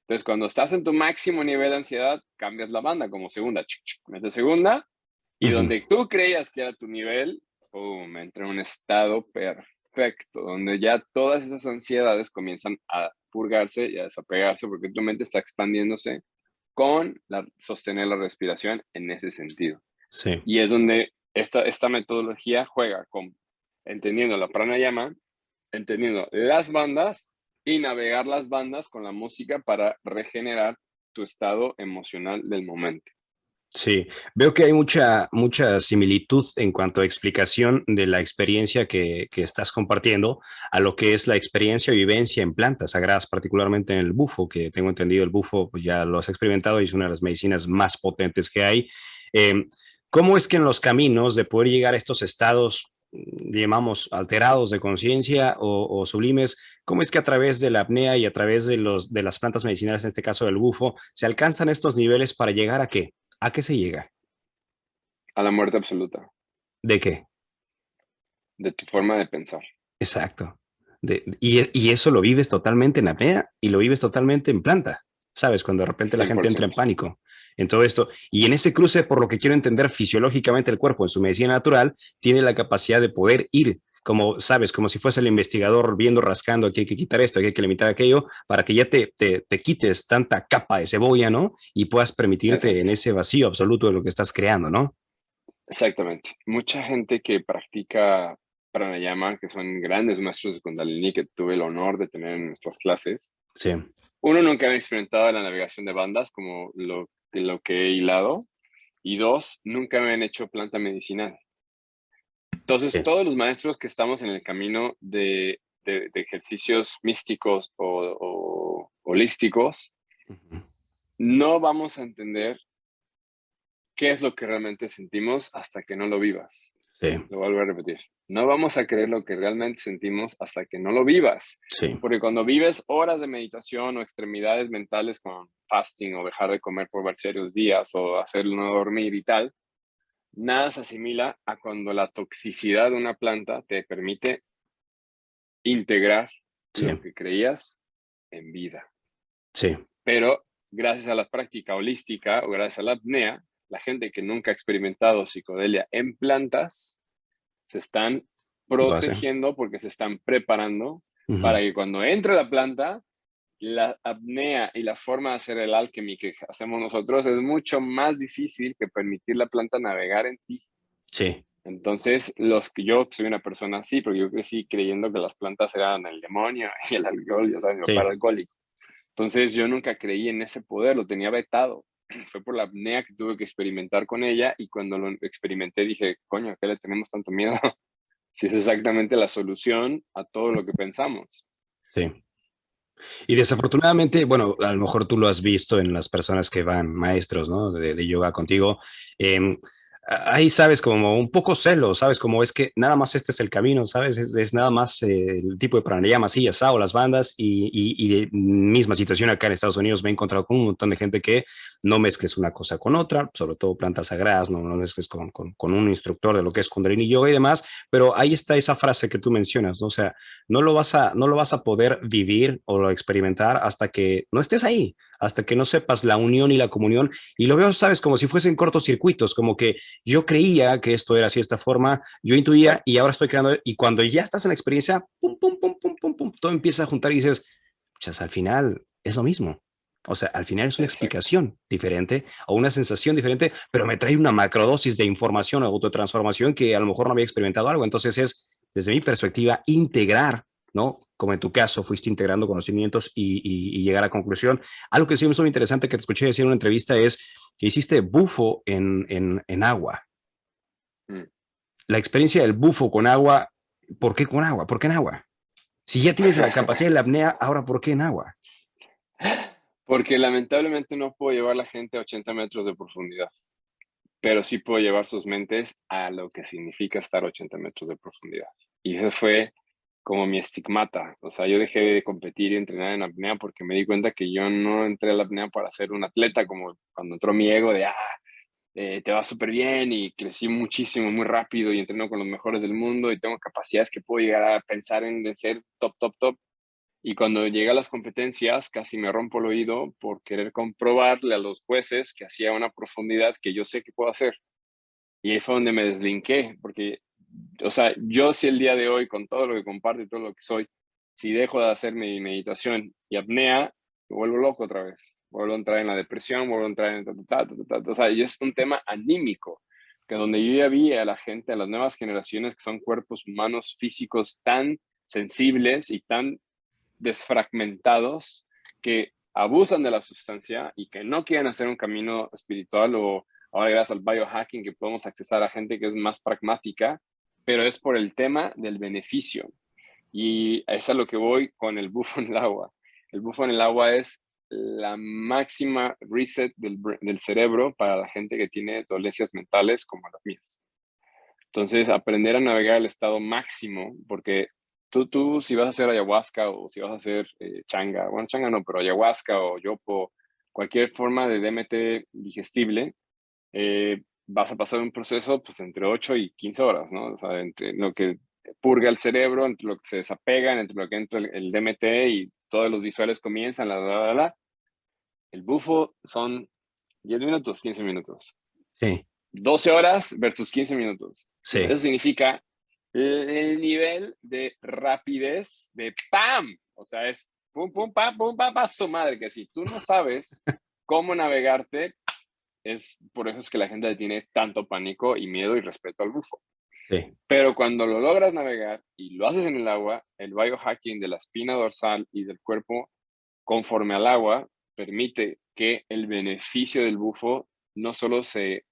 Entonces, cuando estás en tu máximo nivel de ansiedad, cambias la banda como segunda, metes segunda, y Ujú. donde tú creías que era tu nivel, ¡pum!, entra en un estado perfecto, donde ya todas esas ansiedades comienzan a purgarse y a desapegarse porque tu mente está expandiéndose con sostener la respiración en ese sentido. Sí. Y es donde esta metodología juega con entendiendo la pranayama, entendiendo las bandas y navegar las bandas con la música para regenerar tu estado emocional del momento. Sí, veo que hay mucha similitud en cuanto a explicación de la experiencia que estás compartiendo a lo que es la experiencia o vivencia en plantas sagradas, particularmente en el bufo, que tengo entendido el bufo, pues ya lo has experimentado y es una de las medicinas más potentes que hay. Eh, ¿Cómo es que en los caminos de poder llegar a estos estados, llamamos, alterados de conciencia o sublimes, cómo es que a través de la apnea y a través de las plantas medicinales, en este caso del bufo, se alcanzan estos niveles para llegar a qué? ¿A qué se llega? A la muerte absoluta ¿De qué? de tu forma de pensar. Exacto. Y eso lo vives totalmente en apnea y lo vives totalmente en planta. ¿Sabes? Cuando de repente la gente entra en 100%. pánico en todo esto. Y en ese cruce, por lo que quiero entender, fisiológicamente el cuerpo en su medicina natural tiene la capacidad de poder ir, como sabes, como si fuese el investigador viendo, rascando, aquí hay que quitar esto, aquí hay que limitar aquello, para que ya te quites tanta capa de cebolla, ¿no? Y puedas permitirte en Exacto. ese vacío absoluto de lo que estás creando, ¿no? Exactamente. Mucha gente que practica pranayama, que son grandes maestros de Kundalini, que tuve el honor de tener en nuestras clases, Sí, uno, nunca había experimentado la navegación de bandas como lo que he hilado, y dos, nunca me han hecho planta medicinal. Entonces, sí. todos los maestros que estamos en el camino de ejercicios místicos o holísticos, Ujú. no vamos a entender qué es lo que realmente sentimos hasta que no lo vivas. Sí, Lo vuelvo a repetir. No vamos a creer lo que realmente sentimos hasta que no lo vivas. sí. Porque cuando vives horas de meditación o extremidades mentales con fasting o dejar de comer por varios días o hacerlo no dormir y tal, nada se asimila a cuando la toxicidad de una planta te permite integrar Sí, lo que creías en vida. sí, Pero gracias a la práctica holística o gracias a la apnea, la gente que nunca ha experimentado psicodelia en plantas se están lo hace. protegiendo porque se están preparando Ujú. para que cuando entre la planta, la apnea y la forma de hacer el alquimia que hacemos nosotros es mucho más difícil que permitir la planta navegar en ti. Sí, Entonces, los que yo soy una persona así, pero yo crecí creyendo que las plantas eran el demonio y el alcohol, ya sabes, mi papá sí, era alcohólico. Entonces, yo nunca creí en ese poder, lo tenía vetado. Fue por la apnea que tuve que experimentar con ella y cuando lo experimenté dije, coño, ¿a qué le tenemos tanto miedo? si es exactamente la solución a todo lo que pensamos. Sí. Y desafortunadamente, bueno, a lo mejor tú lo has visto en las personas que van maestros, ¿no? De yoga contigo. eh, Ahí sabes como un poco celo, sabes como es que nada más este es el camino, sabes, es nada más el tipo de pranayama, así, asado, las bandas y de misma situación acá en Estados Unidos me he encontrado con un montón de gente que no mezcles una cosa con otra, sobre todo plantas sagradas, no mezcles con un instructor de lo que es Kundalini Yoga y demás, pero ahí está esa frase que tú mencionas, ¿no? O sea, no lo vas a poder vivir o experimentar hasta que no estés ahí, hasta que no sepas la unión y la comunión. Y lo veo, sabes, como si fuesen cortocircuitos, como que yo creía que esto era así de esta forma, yo intuía Exacto, y ahora estoy creando. Y cuando ya estás en la experiencia, pum, pum, pum, pum, pum, pum, todo empieza a juntar y dices, pues al final es lo mismo. O sea, al final es una exacto. explicación diferente o una sensación diferente, pero me trae una macrodosis de información o autotransformación que a lo mejor no había experimentado algo. Entonces es, desde mi perspectiva, integrar, ¿no? Como en tu caso, fuiste integrando conocimientos y llegar a conclusión. Algo que sí me hizo muy interesante que te escuché decir en una entrevista es que hiciste bufo en agua. Mm. La experiencia del bufo con agua, ¿por qué con agua? ¿Por qué en agua? Si ya tienes la capacidad de la apnea, ahora ¿por qué en agua? Porque lamentablemente no puedo llevar a la gente a 80 metros de profundidad, pero sí puedo llevar sus mentes a lo que significa estar a 80 metros de profundidad. Y eso fue como mi estigmata. O sea, yo dejé de competir y entrenar en apnea porque me di cuenta que yo no entré a la apnea para ser un atleta, como cuando entró mi ego de, te va súper bien y crecí muchísimo, muy rápido y entreno con los mejores del mundo y tengo capacidades que puedo llegar a pensar en ser top, top, top. Y cuando llegué a las competencias, casi me rompo el oído por querer comprobarle a los jueces que hacía una profundidad que yo sé que puedo hacer. Y ahí fue donde me deslinqué, porque, o sea, yo si el día de hoy, con todo lo que comparto y todo lo que soy, si dejo de hacer mi meditación y apnea, me vuelvo loco otra vez. Vuelvo a entrar en la depresión, vuelvo a entrar en... O sea, y es un tema anímico, que donde yo ya vi a la gente, a las nuevas generaciones, que son cuerpos humanos físicos tan sensibles y tan desfragmentados que abusan de la sustancia y que no quieren hacer un camino espiritual o ahora gracias al biohacking que podemos accesar a gente que es más pragmática, pero es por el tema del beneficio. Y es a lo que voy con el bufo en el agua. El bufo en el agua es la máxima reset del cerebro para la gente que tiene dolencias mentales como las mías. Entonces, aprender a navegar el estado máximo, porque tú si vas a hacer ayahuasca o si vas a hacer changa, bueno, changa no, pero ayahuasca o yopo, cualquier forma de DMT digestible, vas a pasar un proceso pues entre 8 y 15 horas, ¿no? O sea, entre lo que purga el cerebro, entre lo que se desapega, entre lo que entra el DMT y todos los visuales comienzan, la. El bufo son 10 minutos, 15 minutos. Sí, 12 horas versus 15 minutos. Entonces, sí. eso significa el nivel de rapidez de ¡pam! O sea, es pum, pum, pam, su madre, que si tú no sabes cómo navegarte, por eso es que la gente le tiene tanto pánico y miedo y respeto al bufo. Sí. Pero cuando lo logras navegar y lo haces en el agua, el biohacking de la espina dorsal y del cuerpo conforme al agua permite que el beneficio del bufo no solo se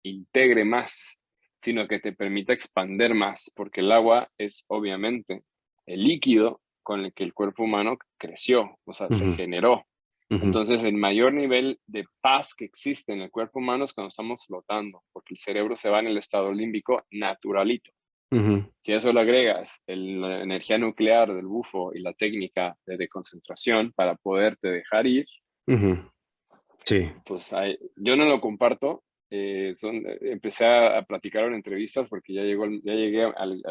integre más, sino que te permita expander más, porque el agua es obviamente el líquido con el que el cuerpo humano creció, o sea, se Ujú, generó. ujú, Entonces, el mayor nivel de paz que existe en el cuerpo humano es cuando estamos flotando, porque el cerebro se va en el estado límbico naturalito. ujú, Si a eso le agregas la energía nuclear del bufo y la técnica de concentración para poderte dejar ir, ujú. Sí. pues yo no lo comparto. Empecé a platicar en entrevistas porque ya llegué al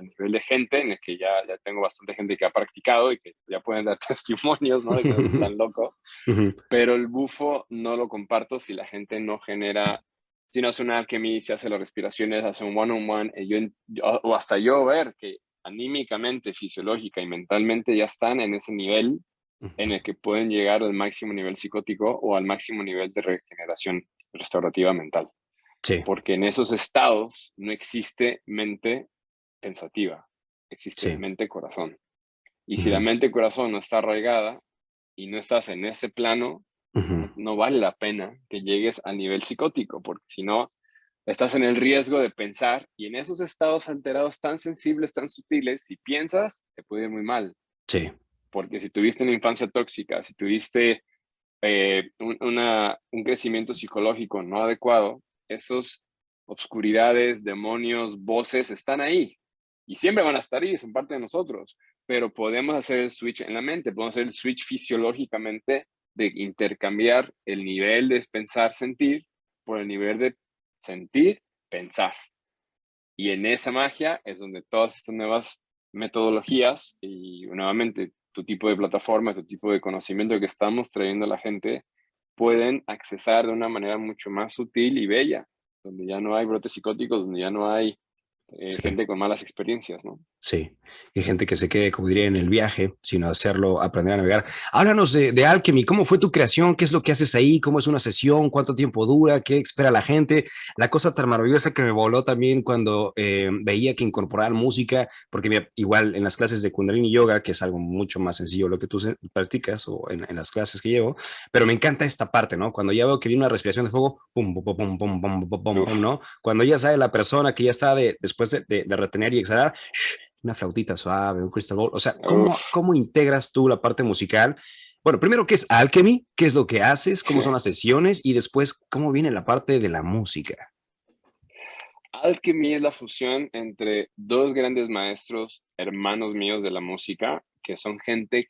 nivel de gente en el que ya tengo bastante gente que ha practicado y que ya pueden dar testimonios, ¿no? De que no estoy tan loco. Ujú, Pero el bufo no lo comparto si la gente no genera, si no hace una alquimia, si hace las respiraciones, hace un one-on-one, o hasta yo ver que anímicamente, fisiológica y mentalmente ya están en ese nivel en ujú. el que pueden llegar al máximo nivel psicótico o al máximo nivel de regeneración restaurativa mental. Sí, Porque en esos estados no existe mente pensativa, existe sí. mente-corazón. Y si la Ujú, mente-corazón no está arraigada y no estás en ese plano, ujú. no vale la pena que llegues al nivel psicótico, porque si no, estás en el riesgo de pensar y en esos estados alterados tan sensibles, tan sutiles, si piensas, te puede ir muy mal. Sí, Porque si tuviste una infancia tóxica, si tuviste un crecimiento psicológico no adecuado, esos obscuridades, demonios, voces están ahí y siempre van a estar ahí, son parte de nosotros, pero podemos hacer el switch en la mente, podemos hacer el switch fisiológicamente de intercambiar el nivel de pensar, sentir por el nivel de sentir, pensar. Y en esa magia es donde todas estas nuevas metodologías y nuevamente tu tipo de plataforma, tu tipo de conocimiento que estamos trayendo a la gente pueden accesar de una manera mucho más sutil y bella, donde ya no hay brotes psicóticos, donde ya no hay sí. gente con malas experiencias, ¿no? Sí, y gente que se quede, como diría, en el viaje, sino hacerlo, aprender a navegar. Háblanos de Alchemy, ¿cómo fue tu creación? ¿Qué es lo que haces ahí? ¿Cómo es una sesión? ¿Cuánto tiempo dura? ¿Qué espera la gente? La cosa tan maravillosa que me voló también cuando veía que incorporar música, porque igual en las clases de Kundalini Yoga, que es algo mucho más sencillo lo que tú practicas o en las clases que llevo, pero me encanta esta parte, ¿no? Cuando ya veo que viene una respiración de fuego, pum, pum, pum, pum, pum, pum, pum, pum, pum, Uf, ¿no? Cuando ya sabe la persona que ya está después de retener y exhalar, una flautita suave, un crystal ball. O sea, uf, ¿cómo integras tú la parte musical? Bueno, primero, ¿qué es Alchemy? ¿Qué es lo que haces? ¿Cómo sí. son las sesiones? Y después, ¿cómo viene la parte de la música? Alchemy es la fusión entre dos grandes maestros, hermanos míos de la música, que son gente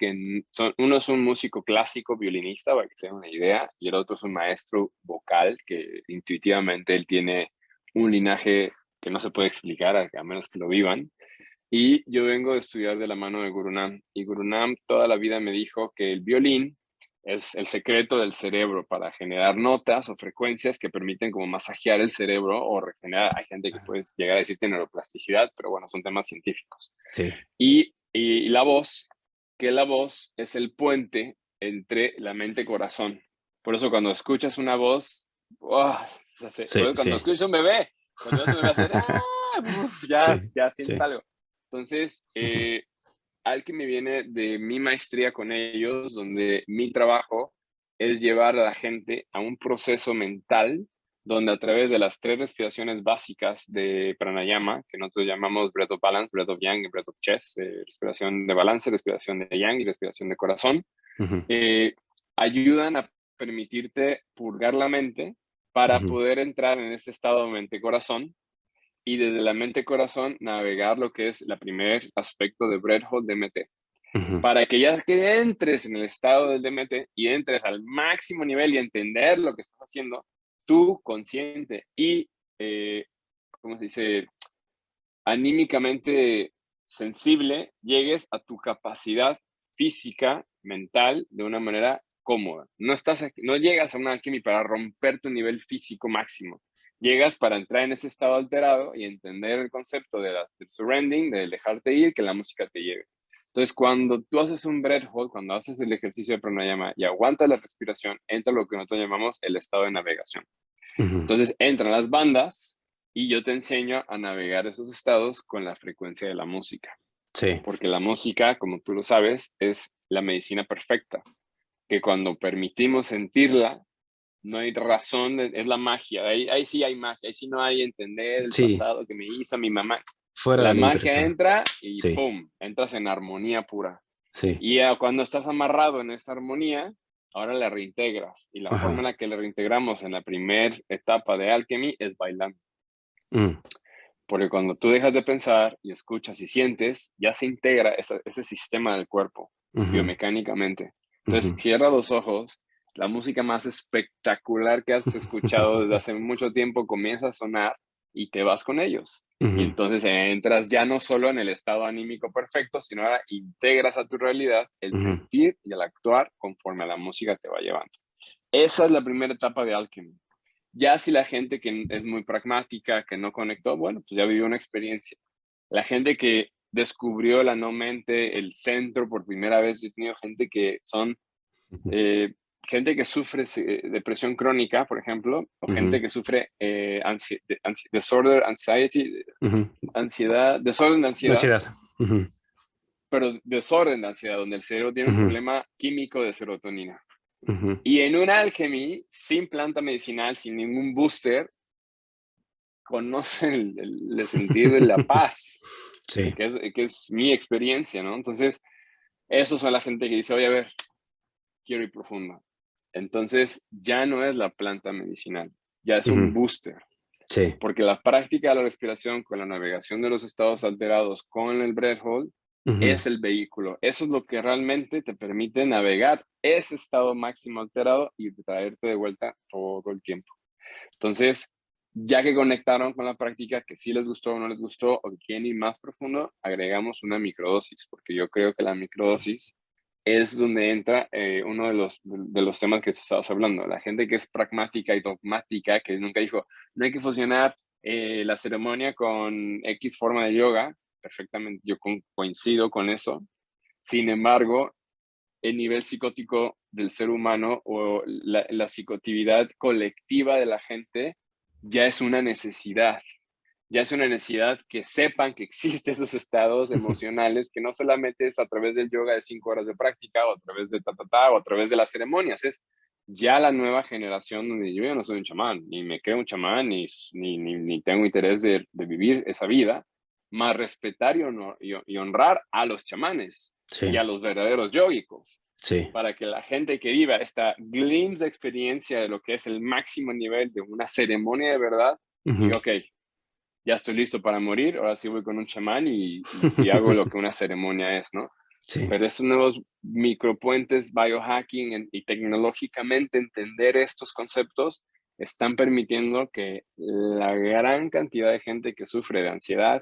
uno es un músico clásico, violinista, para que se den una idea, y el otro es un maestro vocal, que intuitivamente él tiene un linaje que no se puede explicar, a menos que lo vivan. Y yo vengo de estudiar de la mano de Guru Nam, y Guru Nam toda la vida me dijo que el violín es el secreto del cerebro para generar notas o frecuencias que permiten como masajear el cerebro o regenerar. Hay gente que puede llegar a decir neuroplasticidad, pero bueno, son temas científicos. Sí, Y la voz, que la voz es el puente entre la mente y corazón. Por eso cuando escuchas una voz, ¡oh! sí, Cuando sí. escuchas un bebé, cuando ves un bebé hacer, ¡ah! Uf, ya, Sí, ya sientes sí. algo. Entonces, Ujú, al que me viene de mi maestría con ellos, donde mi trabajo es llevar a la gente a un proceso mental donde a través de las tres respiraciones básicas de pranayama, que nosotros llamamos breath of balance, breath of yang y breath of chest, respiración de balance, respiración de yang y respiración de corazón, ujú, eh, ayudan a permitirte purgar la mente para ujú, poder entrar en este estado de mente-corazón y desde la mente-corazón navegar lo que es el primer aspecto de Breath Hold DMT. ujú. Para que ya que entres en el estado del DMT y entres al máximo nivel y entender lo que estás haciendo, tú consciente y, ¿cómo se dice? Anímicamente sensible, llegues a tu capacidad física, mental, de una manera cómoda. No llegas a una alquimia para romper tu nivel físico máximo. Llegas para entrar en ese estado alterado y entender el concepto del surrendering, de dejarte ir, que la música te lleve. Entonces, cuando tú haces un breath hold, cuando haces el ejercicio de pranayama y aguantas la respiración, entra lo que nosotros llamamos el estado de navegación. Ujú. Entonces, entran las bandas y yo te enseño a navegar esos estados con la frecuencia de la música, Sí, porque la música, como tú lo sabes, es la medicina perfecta, que cuando permitimos sentirla, no hay razón, es la magia, ahí sí hay magia, ahí sí no hay entender el sí, pasado que me hizo mi mamá. fuera La del magia intelectual. entra y Sí, ¡pum! Entras en armonía pura. sí. Y cuando estás amarrado en esa armonía, ahora la reintegras. Y la forma en Ajá. la que la reintegramos en la primera etapa de Alchemy es bailando. Mm, Porque cuando tú dejas de pensar y escuchas y sientes, ya se integra ese sistema del cuerpo ujú, biomecánicamente. Entonces, ujú. cierra los ojos, la música más espectacular que has escuchado desde hace mucho tiempo comienza a sonar y te vas con ellos. Y Ujú, entonces entras ya no solo en el estado anímico perfecto, sino ahora integras a tu realidad el ujú. sentir y el actuar conforme a la música te va llevando. Esa es la primera etapa de Alchemy. Ya si la gente que es muy pragmática, que no conectó, bueno, pues ya vivió una experiencia. La gente que descubrió la no mente, el centro por primera vez, yo he tenido gente que son, Ujú, eh, gente que sufre depresión crónica, por ejemplo, o ujú, gente que sufre disorder, anxiety, ujú. ansiedad, desorden de ansiedad, Ansiedad. Ujú, pero desorden de ansiedad, donde el cerebro tiene un ujú, problema químico de serotonina. ujú. Y en una alchemy, sin planta medicinal, sin ningún booster, conocen el sentir de la paz, Sí. que es mi experiencia, ¿no? Entonces, esos son la gente que dice, oye, a ver, quiero ir profundo. Entonces, ya no es la planta medicinal, ya es un Ujú. booster, Sí. porque la práctica de la respiración con la navegación de los estados alterados con el breath hold Ujú. es el vehículo. Eso es lo que realmente te permite navegar ese estado máximo alterado y traerte de vuelta todo el tiempo. Entonces, ya que conectaron con la práctica, que sí les gustó o no les gustó, o que quieren ir más profundo, agregamos una microdosis, porque yo creo que la microdosis es donde entra uno de los temas que estabas hablando. La gente que es pragmática y dogmática, que nunca dijo, no hay que fusionar la ceremonia con X forma de yoga, perfectamente, yo coincido con eso. Sin embargo, el nivel psicótico del ser humano o la psicotividad colectiva de la gente ya es una necesidad. Ya es una necesidad que sepan que existen esos estados emocionales, que no solamente es a través del yoga de 5 horas de práctica, o a través de o a través de las ceremonias, es ya la nueva generación donde yo ya no soy un chamán, ni me creo un chamán, ni tengo interés de vivir esa vida, más respetar y honrar a los chamanes y Sí. a los verdaderos yogicos, Sí. para que la gente que viva esta glimpse de experiencia de lo que es el máximo nivel de una ceremonia de verdad, Ujú. diga, ok, ya estoy listo para morir, ahora sí voy con un chamán y hago lo que una ceremonia es, ¿no? Sí. Pero estos nuevos micropuentes, biohacking y tecnológicamente entender estos conceptos están permitiendo que la gran cantidad de gente que sufre de ansiedad,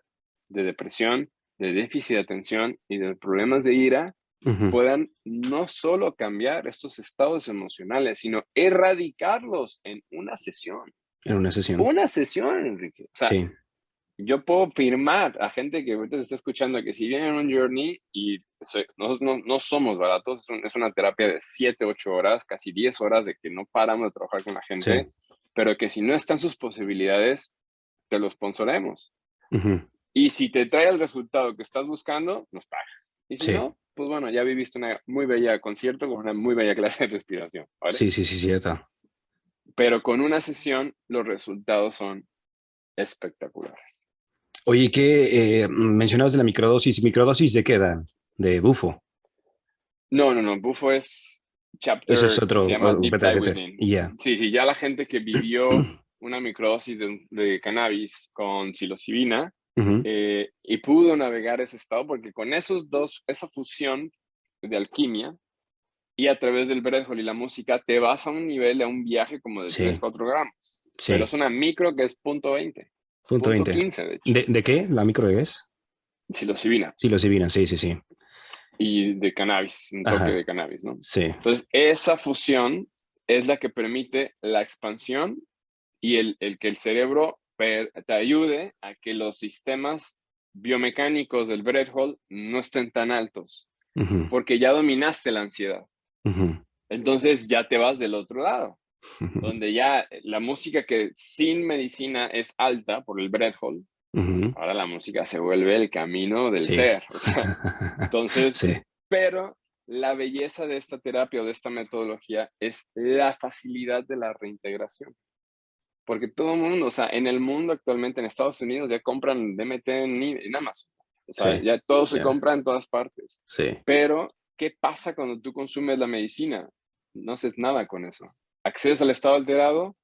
de depresión, de déficit de atención y de problemas de ira Ujú. puedan no solo cambiar estos estados emocionales, sino erradicarlos en una sesión. En una sesión. Una sesión, Enrique. O sea, Sí. yo puedo firmar a gente que ahorita se está escuchando que si vienen en un journey y no somos baratos, es una terapia de 7, 8 horas, casi 10 horas de que no paramos de trabajar con la Sí. gente, pero que si no están sus posibilidades, te lo sponsoremos. Ujú. Y si te trae el resultado que estás buscando, nos pagas. Y si Sí. no, pues bueno, ya viviste una muy bella concierto con una muy bella clase de respiración, ¿vale? Sí, sí, sí, cierto. Pero con una sesión, los resultados son espectaculares. Oye, ¿qué mencionabas de la microdosis? ¿Microdosis de qué edad? De bufo. No, Bufo es Eso es chapter que otro, se llama Deep beta, Dive beta. Within. Y ya. Sí, sí, ya la gente que vivió una microdosis de cannabis con psilocibina Ujú. y pudo navegar ese estado, porque con esos dos, esa fusión de alquimia y a través del breathhold y la música, te vas a un nivel, a un viaje como de 3 Sí, 4 gramos. Pero sí. es una micro que es .20, Punto punto 20. 15 de hecho, De qué? ¿La micro es? psilocibina. Psilocibina, sí, sí, sí. Y de cannabis, un toque Ajá, de cannabis, ¿no? sí. Entonces, esa fusión es la que permite la expansión y el que el cerebro te ayude a que los sistemas biomecánicos del breath hold no estén tan altos, Ujú. porque ya dominaste la ansiedad. Ujú. Entonces ya te vas del otro lado, Ujú. donde ya la música que sin medicina es alta por el breath hold, Ujú. ahora la música se vuelve el camino del Sí. ser. O sea, entonces, Sí. pero la belleza de esta terapia o de esta metodología es la facilidad de la reintegración. Porque todo el mundo, o sea, en el mundo actualmente, en Estados Unidos, ya compran DMT en Amazon. O sea, Sí. ya todo se Ya. compra en todas partes. Sí. Pero, ¿qué pasa cuando tú consumes la medicina? No haces nada con eso. Accedes al estado alterado,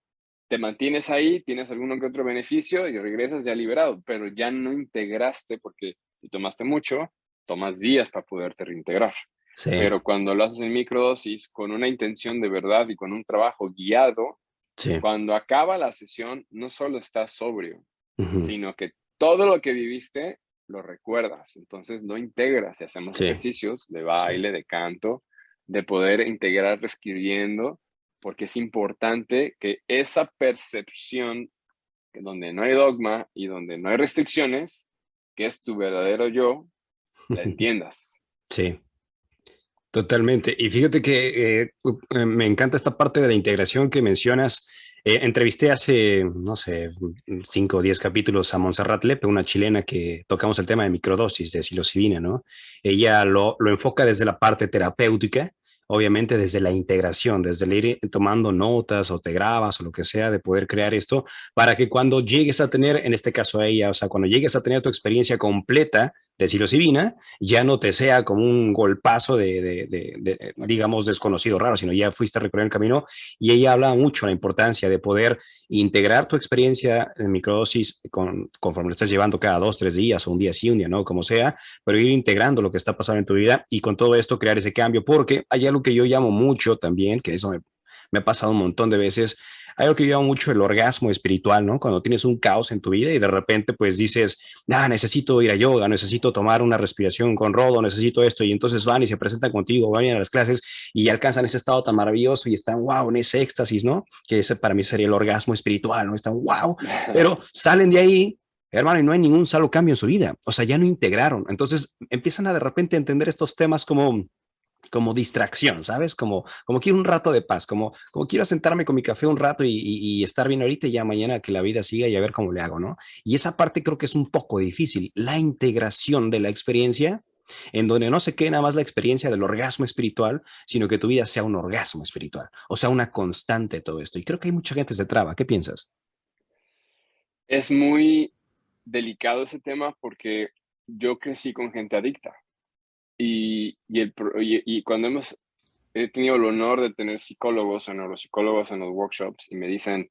te mantienes ahí, tienes alguno que otro beneficio y regresas ya liberado, pero ya no integraste porque si tomaste mucho, tomas días para poderte reintegrar. Sí. Pero cuando lo haces en microdosis, con una intención de verdad y con un trabajo guiado, Sí. cuando acaba la sesión, no solo estás sobrio, Ujú. sino que todo lo que viviste lo recuerdas. Entonces lo integras y hacemos Sí. ejercicios de Sí. baile, de canto, de poder integrar escribiendo, porque es importante que esa percepción, que donde no hay dogma y donde no hay restricciones, que es tu verdadero yo, la entiendas. Sí. Totalmente. Y fíjate que me encanta esta parte de la integración que mencionas. Entrevisté hace, no sé, 5 o 10 capítulos a Montserrat Lepe, una chilena que tocamos el tema de microdosis de psilocibina, ¿no? Ella lo enfoca desde la parte terapéutica, obviamente desde la integración, desde el ir tomando notas o te grabas o lo que sea, de poder crear esto, para que cuando llegues a tener, en este caso a ella, o sea, cuando llegues a tener tu experiencia completa de psilocibina, ya no te sea como un golpazo Exacto. digamos, desconocido, raro, sino ya fuiste recorriendo el camino. Y ella habla mucho de la importancia de poder integrar tu experiencia en microdosis conforme lo estás llevando cada 2, 3 días, o un día sí, un día no, como sea, pero ir integrando lo que está pasando en tu vida y con todo esto crear ese cambio, porque hay algo que yo llamo mucho también, que eso me ha pasado un montón de veces. Hay algo que yo llamo mucho el orgasmo espiritual, ¿no? Cuando tienes un caos en tu vida y de repente pues dices, necesito ir a yoga, necesito tomar una respiración con rodo, necesito esto, y entonces van y se presentan contigo, van a las clases y alcanzan ese estado tan maravilloso y están, wow, en ese éxtasis, ¿no? Que ese para mí sería el orgasmo espiritual, ¿no? Están, wow, pero salen de ahí, hermano, y no hay ningún solo cambio en su vida, o sea, ya no integraron, entonces empiezan a de repente a entender estos temas como distracción, ¿sabes? Como quiero un rato de paz, como quiero sentarme con mi café un rato y estar bien ahorita y ya mañana que la vida siga y a ver cómo le hago, ¿no? Y esa parte creo que es un poco difícil, la integración de la experiencia, en donde no se quede nada más la experiencia del orgasmo espiritual, sino que tu vida sea un orgasmo espiritual, o sea, una constante de todo esto. Y creo que hay mucha gente que se traba. ¿Qué piensas? Es muy delicado ese tema porque yo crecí con gente adicta y cuando he tenido el honor de tener psicólogos o neuropsicólogos en los workshops y me dicen,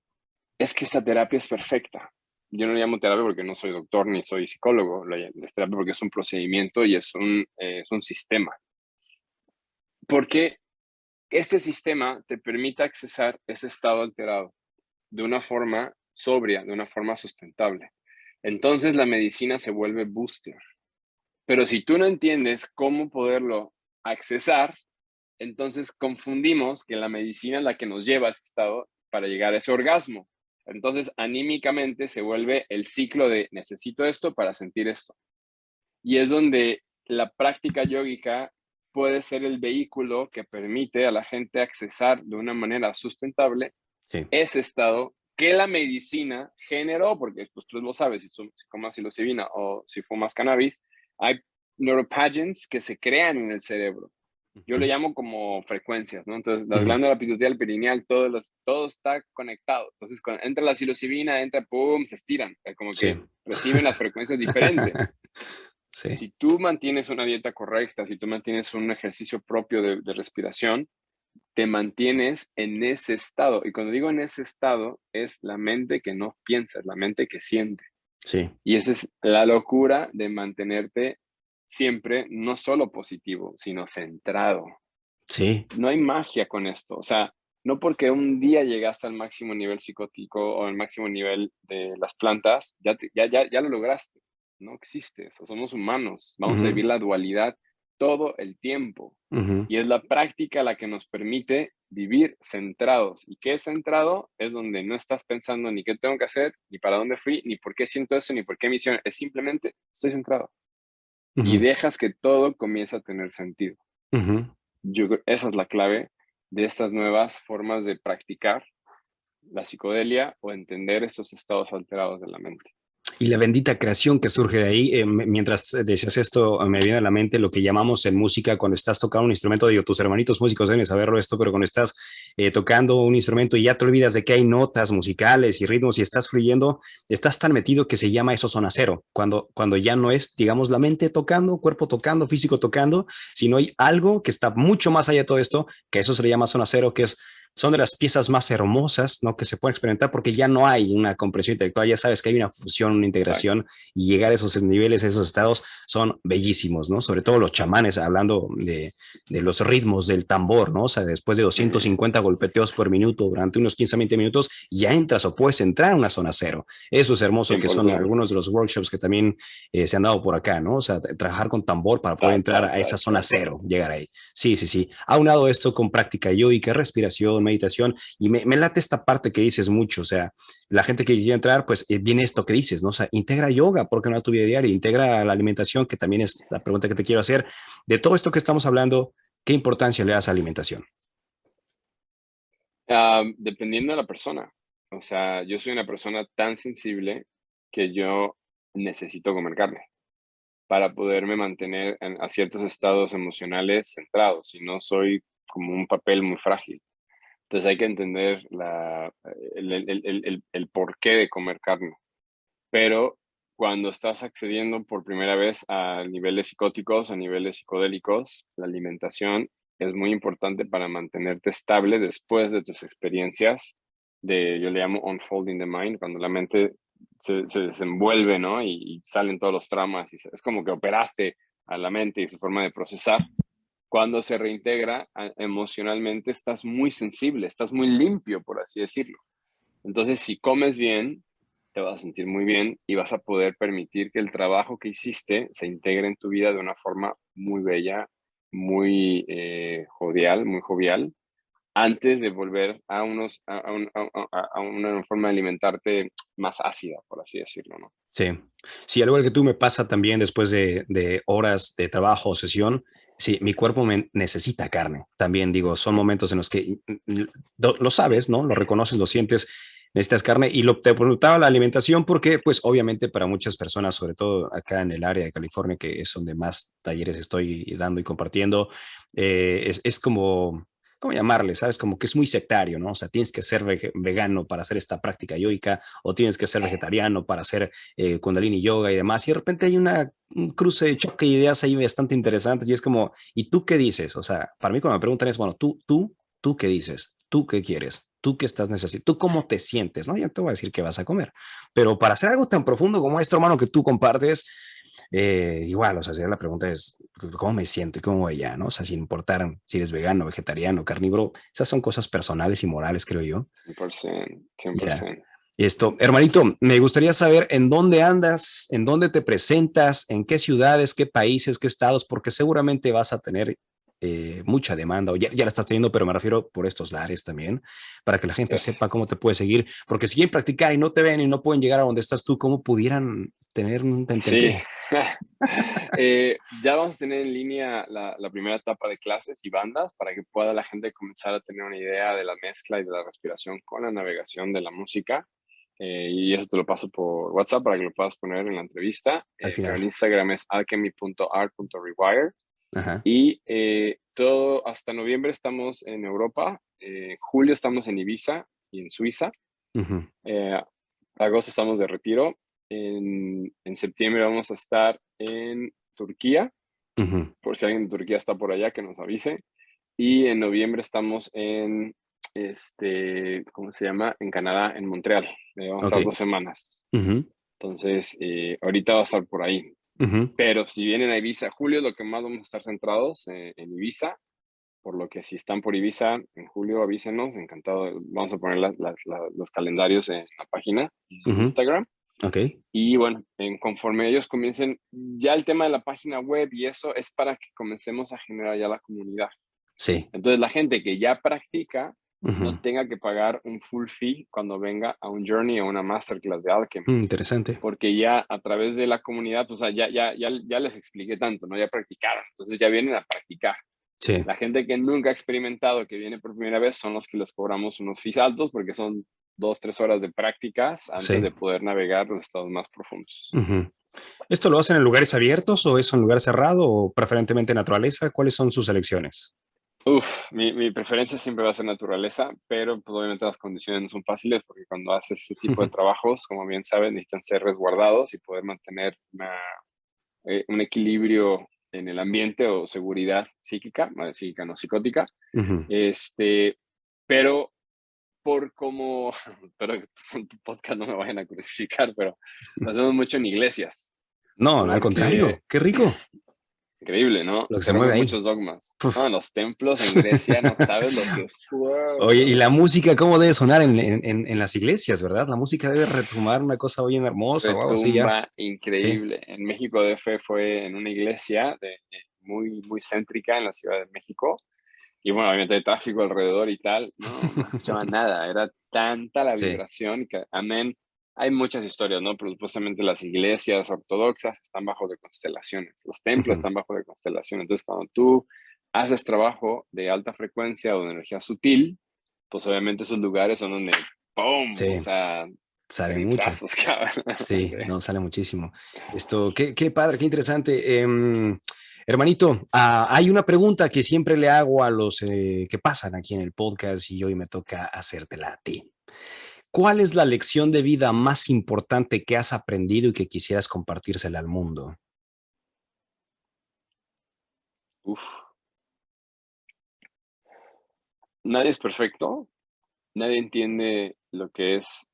es que esta terapia es perfecta. Yo no le llamo terapia porque no soy doctor ni soy psicólogo, es terapia porque es un procedimiento y es un sistema. Porque este sistema te permite accesar ese estado alterado de una forma sobria, de una forma sustentable. Entonces la medicina se vuelve booster. Pero si tú no entiendes cómo poderlo accesar, entonces confundimos que la medicina es la que nos lleva a ese estado para llegar a ese orgasmo. Entonces anímicamente se vuelve el ciclo de necesito esto para sentir esto. Y es donde la práctica yógica puede ser el vehículo que permite a la gente accesar de una manera sustentable Sí. ese estado que la medicina generó, porque pues tú lo sabes, si comas psilocibina o si fumas cannabis, hay neuropagens que se crean en el cerebro. Yo le Ujú. llamo como frecuencias, ¿no? Entonces, las Ujú. glándulas pituitarias, el perineal, todo está conectado. Entonces, cuando entra la psilocibina, entra, pum, se estiran, como Sí. que reciben las frecuencias diferentes. Sí. Si tú mantienes una dieta correcta, si tú mantienes un ejercicio propio de respiración, te mantienes en ese estado. Y cuando digo en ese estado, es la mente que no piensa, es la mente que siente. Sí. Y esa es la locura de mantenerte siempre no solo positivo, sino centrado. Sí. No hay magia con esto. O sea, no porque un día llegaste al máximo nivel psicótico o al máximo nivel de las plantas, ya lo lograste. No existe eso. Somos humanos. Vamos a Ujú. vivir la dualidad todo el tiempo. Ujú. Y es la práctica la que nos permite vivir centrados. ¿Y qué es centrado? Es donde no estás pensando ni qué tengo que hacer, ni para dónde fui, ni por qué siento eso, ni por qué misión. Es simplemente estoy centrado. Y Ujú. dejas que todo comience a tener sentido. Ujú. Esa es la clave de estas nuevas formas de practicar la psicodelia o entender esos estados alterados de la mente. Y la bendita creación que surge de ahí, mientras decías esto, me viene a la mente lo que llamamos en música cuando estás tocando un instrumento, digo, tus hermanitos músicos deben saberlo esto, pero cuando estás tocando un instrumento y ya te olvidas de que hay notas musicales y ritmos y estás fluyendo, estás tan metido que se llama eso zona cero, cuando ya no es, digamos, la mente tocando, cuerpo tocando, físico tocando, sino hay algo que está mucho más allá de todo esto, que eso se le llama zona cero, que es son de las piezas más hermosas, ¿no? Que se pueden experimentar porque ya no hay una comprensión intelectual, ya sabes que hay una fusión, una Exacto. integración y llegar a esos niveles, a esos estados son bellísimos, ¿no? Sobre todo los chamanes, hablando de los ritmos del tambor, ¿no? O sea, después de Ujú. 250 golpeteos por minuto durante unos 15 a 20 minutos, ya entras o puedes entrar a una zona cero. Eso es hermoso, que son 100%. algunos de los workshops que también se han dado por acá, ¿no? O sea, trabajar con tambor para poder Ta, entrar ta, a ta, esa zona ta, ta. cero, llegar ahí. Sí, sí, sí. Aunado esto con práctica yoica, respiración, meditación, y me late esta parte que dices mucho, o sea, la gente que quiere entrar, pues viene esto que dices, ¿no? O sea, integra yoga, ¿por qué no a tu vida diaria? Integra la alimentación, que también es la pregunta que te quiero hacer. De todo esto que estamos hablando, ¿qué importancia le das a la alimentación? Dependiendo de la persona. O sea, yo soy una persona tan sensible que yo necesito comer carne para poderme mantener a ciertos estados emocionales centrados. Si no soy como un papel muy frágil. Entonces hay que entender el porqué de comer carne. Pero cuando estás accediendo por primera vez a niveles psicóticos, a niveles psicodélicos, la alimentación es muy importante para mantenerte estable después de tus experiencias yo le llamo unfolding the mind, cuando la mente se desenvuelve, ¿no? Y salen todos los traumas, y es como que operaste a la mente y su forma de procesar. Cuando se reintegra emocionalmente, estás muy sensible, estás muy limpio, por así decirlo. Entonces, si comes bien, te vas a sentir muy bien y vas a poder permitir que el trabajo que hiciste se integre en tu vida de una forma muy bella, muy muy jovial, antes de volver a una forma de alimentarte más ácida, por así decirlo, ¿no? Sí, sí, algo que tú me pasa también después de horas de trabajo o sesión, sí, mi cuerpo me necesita carne. También digo, son momentos en los que lo sabes, ¿no? Lo reconoces, lo sientes, necesitas carne. Y te preguntaba la alimentación porque, pues, obviamente para muchas personas, sobre todo acá en el área de California, que es donde más talleres estoy dando y compartiendo, es como... ¿Cómo llamarle? ¿Sabes? Como que es muy sectario, ¿no? O sea, tienes que ser vegano para hacer esta práctica yoica o tienes que ser vegetariano para hacer Kundalini Yoga y demás, y de repente hay un cruce de choque de ideas ahí bastante interesantes, y es como, ¿y tú qué dices? O sea, para mí cuando me preguntan es, bueno, tú qué dices, tú qué quieres, tú qué estás necesitando, tú cómo te sientes, ¿no? Yo te voy a decir qué vas a comer, pero para hacer algo tan profundo como esto, hermano, que tú compartes, igual, o sea, sería la pregunta es, ¿cómo me siento y cómo voy allá, no? O sea, sin importar si eres vegano, vegetariano, carnívoro, esas son cosas personales y morales, creo yo. 100%, Ya. 100%. Esto, hermanito, me gustaría saber en dónde andas, en dónde te presentas, en qué ciudades, qué países, qué estados, porque seguramente vas a tener mucha demanda, o ya la estás teniendo, pero me refiero por estos lares también, para que la gente sepa Gracias. cómo te puede seguir, porque si quieren practicar y no te ven y no pueden llegar a donde estás tú, ¿cómo pudieran tener un Sí. tentempié? Ya vamos a tener en línea la primera etapa de clases y bandas para que pueda la gente comenzar a tener una idea de la mezcla y de la respiración con la navegación de la música. Y eso te lo paso por WhatsApp para que lo puedas poner en la entrevista. Al Pero en final. Instagram es alchemy.art.rewire. Ajá. Y todo hasta noviembre estamos en Europa. Julio estamos en Ibiza y en Suiza. Ujú, Eh, Agosto estamos de retiro. En septiembre vamos a estar en Turquía, ujú. por si alguien de Turquía está por allá, que nos avise. Y en noviembre estamos en, ¿cómo se llama? En Canadá, en Montreal. Vamos a Ok. estar 2 semanas. Ujú, Entonces, ahorita va a estar por ahí. ujú. Pero si vienen a Ibiza, julio, lo que más vamos a estar centrados en Ibiza. Por lo que si están por Ibiza en julio, avísenos. Encantado. Vamos a poner los calendarios en la página en Ujú. Instagram. Ok. Y bueno, conforme ellos comiencen, ya el tema de la página web y eso es para que comencemos a generar ya la comunidad. Sí. Entonces la gente que ya practica no Ujú. tenga que pagar un full fee cuando venga a un journey o una masterclass de Alchemy, Interesante. porque ya a través de la comunidad, pues ya les expliqué tanto, ¿no? Ya practicaron, entonces ya vienen a practicar. Sí. La gente que nunca ha experimentado, que viene por primera vez, son los que les cobramos unos fees altos porque son 2, 3 horas de prácticas antes Sí. de poder navegar los estados más profundos. Ujú. ¿Esto lo hacen en lugares abiertos o es un lugar cerrado o preferentemente naturaleza? ¿Cuáles son sus elecciones? Mi preferencia siempre va a ser naturaleza, pero pues obviamente las condiciones no son fáciles porque cuando haces ese tipo de trabajos, como bien saben, necesitan ser resguardados y poder mantener un equilibrio en el ambiente o seguridad psíquica, psíquica no psicótica. Ujú. Este, pero por como, espero que tu podcast no me vayan a crucificar, pero lo hacemos mucho en iglesias, No, al porque contrario, qué rico increíble, ¿no? lo que Se se mueve rompen ahí. muchos dogmas. Puf. No, en los templos en Grecia no sabes lo que fue, Oye, y la bro. música, ¿cómo debe sonar en las iglesias, verdad? La música debe retumbar una cosa bien hermosa o algo así ya. Retumba Sí. increíble. En México DF fue en una iglesia muy, muy céntrica en la Ciudad de México. Y bueno, obviamente hay tráfico alrededor y tal. No escuchaba nada. Era tanta la Sí. vibración que, amén. Hay muchas historias, ¿no? Pero supuestamente las iglesias ortodoxas están bajo de constelaciones. Los templos Ujú. están bajo de constelaciones. Entonces, cuando tú haces trabajo de alta frecuencia o de energía sutil, pues obviamente esos lugares son donde ¡pum! O Sí, sea, salen mucho. eclipsazos, cabrón. Sí, Sí. no, sale muchísimo. Esto, qué padre, qué interesante. Hermanito, hay una pregunta que siempre le hago a los que pasan aquí en el podcast y hoy me toca hacértela a ti. ¿Cuál es la lección de vida más importante que has aprendido y que quisieras compartírsela al mundo? Uf, nadie es perfecto, nadie entiende lo que es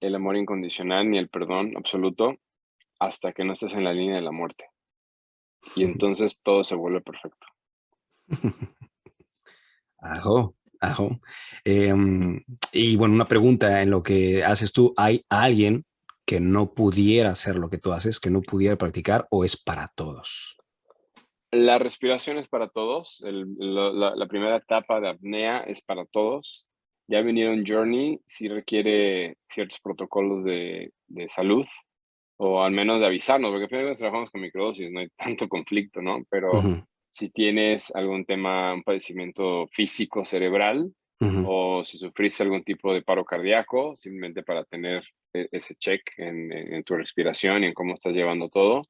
el amor incondicional ni el perdón absoluto hasta que no estés en la línea de la muerte. Y entonces todo se vuelve perfecto. Ajo, ajo. Y bueno, una pregunta en lo que haces tú, ¿hay alguien que no pudiera hacer lo que tú haces, que no pudiera practicar o es para todos? La respiración es para todos. La primera etapa de apnea es para todos. Ya vinieron Journey, sí requiere ciertos protocolos de salud o al menos de avisarnos, porque al final trabajamos con microdosis, no hay tanto conflicto, ¿no? Pero Ujú, si tienes algún tema, un padecimiento físico cerebral ujú, o si sufriste algún tipo de paro cardíaco, simplemente para tener ese check en tu respiración y en cómo estás llevando todo.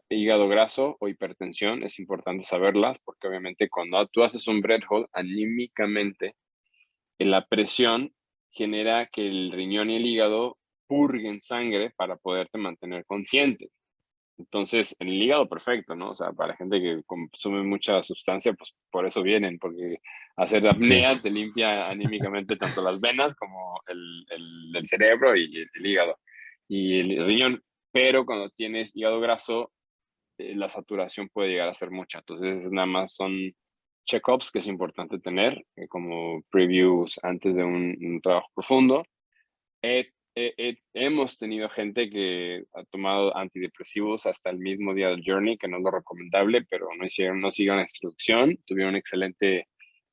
Hígado graso o hipertensión, es importante saberlas porque obviamente cuando tú haces un breath hold, anímicamente, la presión genera que el riñón y el hígado purguen sangre para poderte mantener consciente. Entonces, en el hígado, perfecto, ¿no? O sea, para gente que consume mucha sustancia, pues por eso vienen, porque hacer sí. apnea te limpia anímicamente tanto las venas como el cerebro y el hígado y el riñón. Pero cuando tienes hígado graso, la saturación puede llegar a ser mucha. Entonces, nada más son check-ups que es importante tener, como previews antes de un trabajo profundo. Hemos tenido gente que ha tomado antidepresivos hasta el mismo día del journey, que no es lo recomendable, pero no siguieron la instrucción, tuvieron un excelente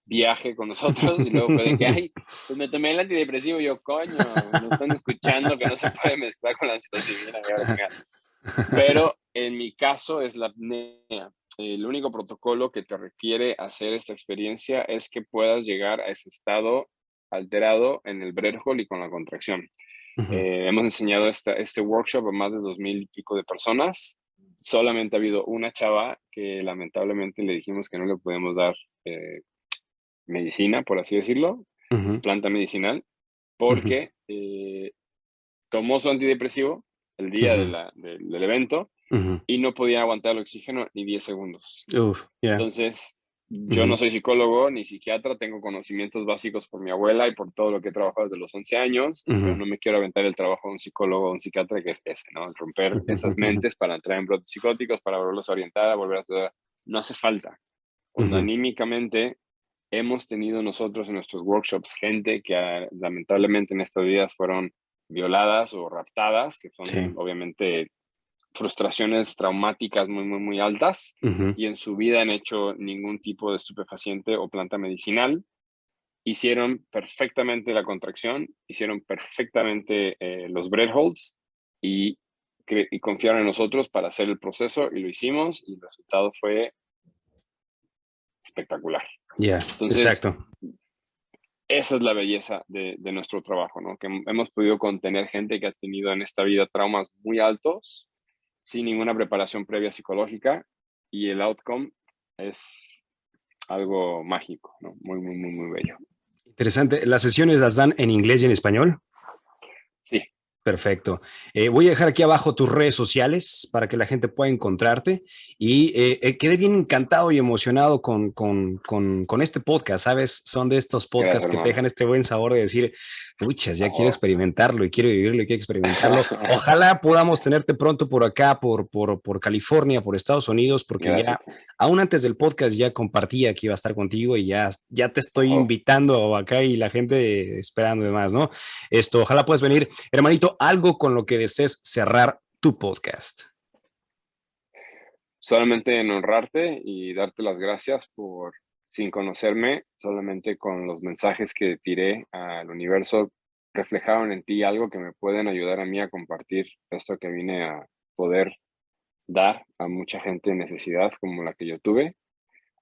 viaje con nosotros y luego fue de que, ay, pues me tomé el antidepresivo y yo, coño, no están escuchando que no se puede mezclar con la psilocibina y ahora chingada. Pero en mi caso es la apnea. El único protocolo que te requiere hacer esta experiencia es que puedas llegar a ese estado alterado en el breath hold y con la contracción. Ujú, Hemos enseñado este workshop a más de 2000 y pico de personas. Solamente ha habido una chava que lamentablemente le dijimos que no le podemos dar eh, medicina, por así decirlo, ujú, planta medicinal, ujú, porque tomó su antidepresivo el día ujú, del evento ujú. y no podía aguantar el oxígeno ni 10 segundos. Uf, ya. Entonces, yo no Ujú, soy psicólogo ni psiquiatra, tengo conocimientos básicos por mi abuela y por todo lo que he trabajado desde los 11 años, pero ujú, no me quiero aventar el trabajo de un psicólogo o un psiquiatra que es ese, ¿no? Romper ujú, esas ujú, mentes para entrar en brotes psicóticos, para volverlos a orientar, a volver a estudiar. No hace falta. Cuando ujú. anímicamente hemos tenido nosotros en nuestros workshops gente que lamentablemente en estos días fueron violadas o raptadas, que son Sí. obviamente frustraciones traumáticas muy, muy, muy altas Ujú, y en su vida han hecho ningún tipo de estupefaciente o planta medicinal. Hicieron perfectamente la contracción, hicieron perfectamente los breath holds y, y confiaron en nosotros para hacer el proceso y lo hicimos y el resultado fue espectacular. ya, Entonces, exacto. esa es la belleza de nuestro trabajo, ¿no? Que hemos podido contener gente que ha tenido en esta vida traumas muy altos sin ninguna preparación previa psicológica y el outcome es algo mágico, ¿no? Muy, muy, muy, muy bello. Interesante. ¿Las sesiones las dan en inglés y en español? Sí, Perfecto. Voy a dejar aquí abajo tus redes sociales para que la gente pueda encontrarte y quedé bien encantado y emocionado con este podcast, ¿sabes? Son de estos gracias, podcasts que te hermano. dejan este buen sabor de decir, puchas, ya quiero Oh. experimentarlo y quiero vivirlo y quiero experimentarlo. Ojalá podamos tenerte pronto por acá, por California, por Estados Unidos, porque Gracias. ya, aún antes del podcast, ya compartía que iba a estar contigo y ya te estoy Oh. invitando acá y la gente esperando demás, ¿no? Ojalá puedas venir. Hermanito, algo con lo que desees cerrar tu podcast. Solamente en honrarte y darte las gracias por, sin conocerme, solamente con los mensajes que tiré al universo, reflejaron en ti algo que me pueden ayudar a mí a compartir esto que vine a poder dar a mucha gente en necesidad como la que yo tuve.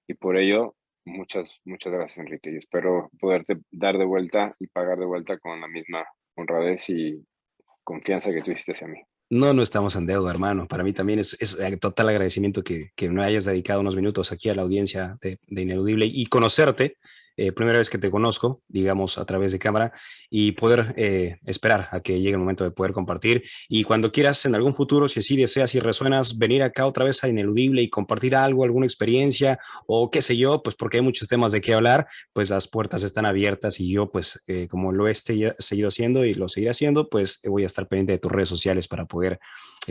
Y por ello, muchas, muchas gracias, Enrique. Y espero poderte dar de vuelta y pagar de vuelta con la misma honradez y confianza que tú hiciste hacia mí. No, no estamos en deuda, hermano. Para mí también es total agradecimiento que me hayas dedicado unos minutos aquí a la audiencia de Ineludible y conocerte. Primera vez que te conozco, digamos, a través de cámara y poder esperar a que llegue el momento de poder compartir. Y cuando quieras, en algún futuro, si así deseas y resuenas, venir acá otra vez a Ineludible y compartir algo, alguna experiencia o qué sé yo, pues porque hay muchos temas de qué hablar, pues las puertas están abiertas y yo, pues como lo he seguido haciendo y lo seguiré haciendo, pues voy a estar pendiente de tus redes sociales para poder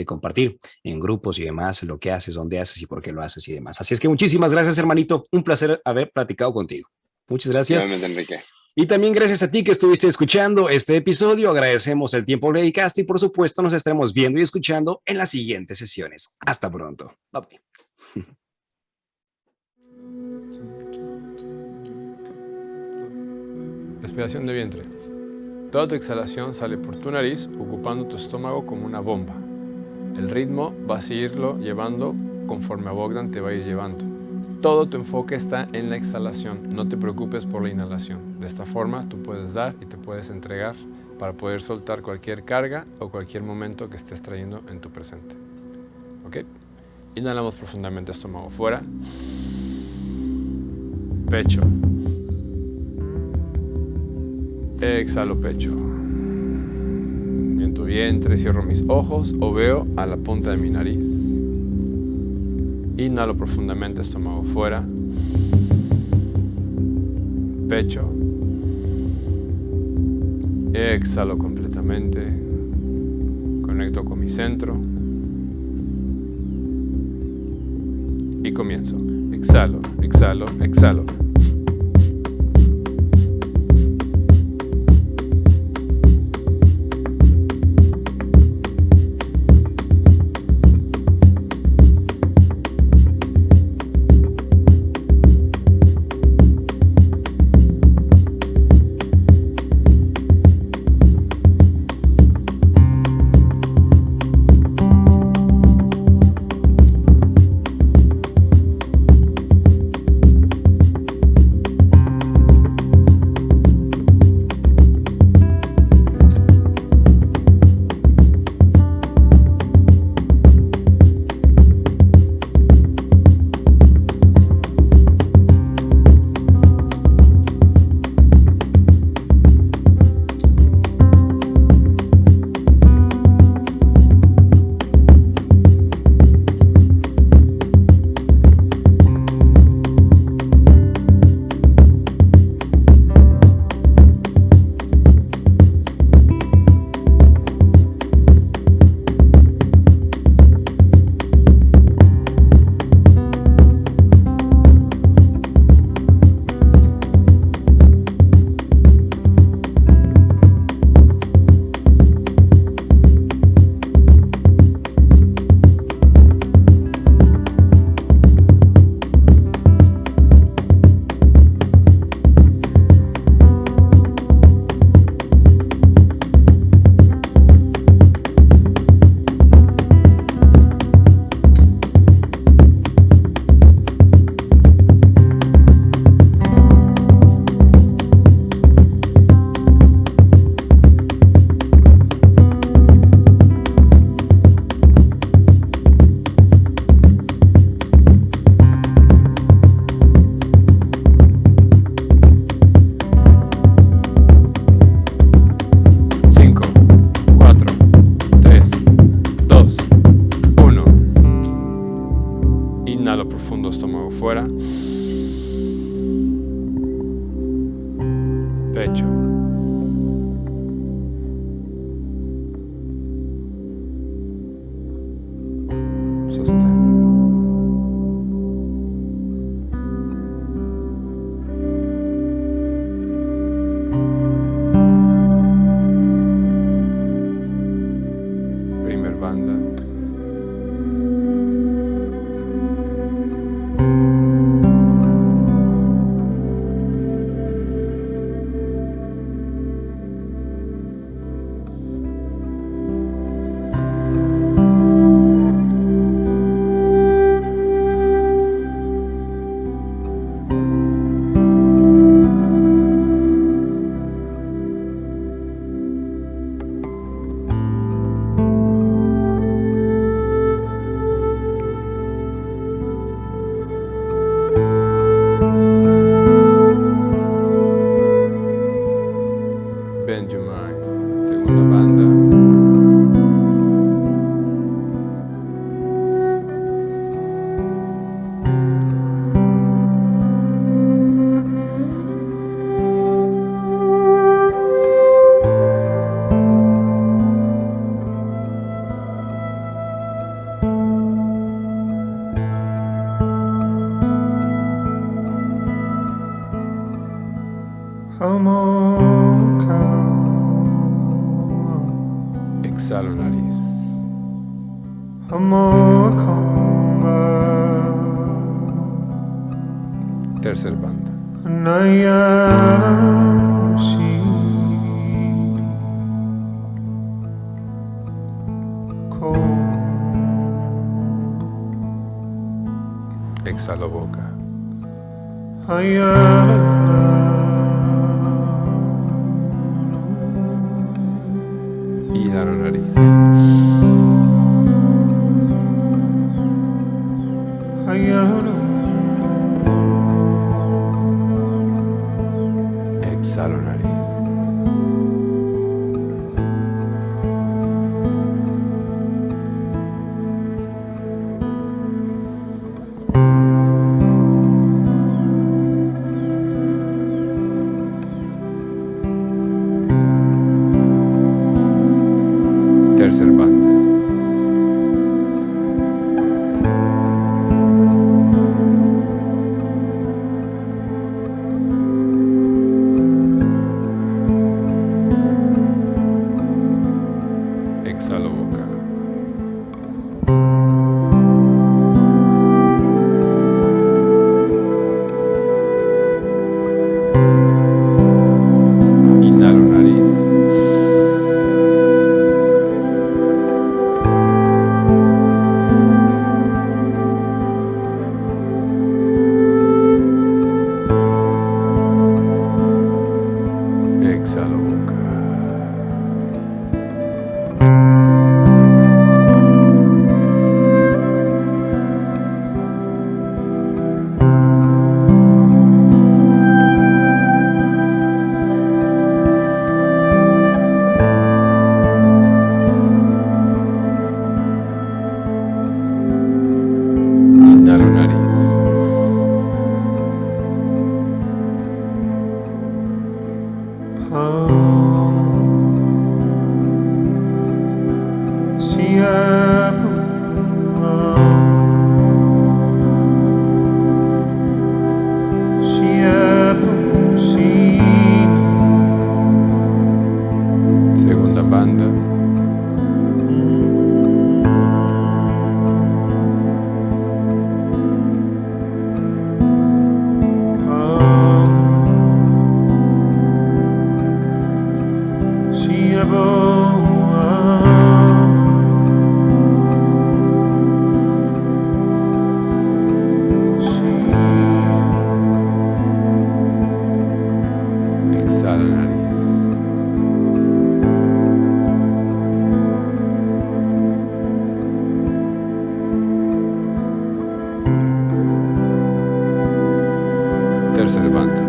compartir en grupos y demás lo que haces, dónde haces y por qué lo haces y demás. Así es que muchísimas gracias, hermanito. Un placer haber platicado contigo. Muchas gracias. Igualmente, Enrique. Y también gracias a ti que estuviste escuchando este episodio. Agradecemos el tiempo que dedicaste y por supuesto nos estaremos viendo y escuchando en las siguientes sesiones. Hasta pronto. Bye bye. Respiración de vientre. Toda tu exhalación sale por tu nariz, ocupando tu estómago como una bomba. El ritmo va a seguirlo llevando conforme a Bogdan te va a ir llevando. Todo tu enfoque está en la exhalación, no te preocupes por la inhalación. De esta forma tú puedes dar y te puedes entregar para poder soltar cualquier carga o cualquier momento que estés trayendo en tu presente. ¿Ok? Inhalamos profundamente, estómago fuera. Pecho. Exhalo pecho. En tu vientre cierro mis ojos o veo a la punta de mi nariz. Inhalo profundamente, estómago fuera. Pecho. Exhalo completamente. Conecto con mi centro. Y comienzo. Exhalo, exhalo, exhalo. Fuera. Pecho. Sostén. Primer banda. Come on, Exhalo nariz. come on, Tercer banda. Nayana Shi Exhalo boca. Inhalo nariz. Exhalo nariz. Tercer banda. Exhalo boca. Inhalo nariz. Exhalo boca. Inhalo nariz. Segunda banda. Exhala nariz. Tercer banda.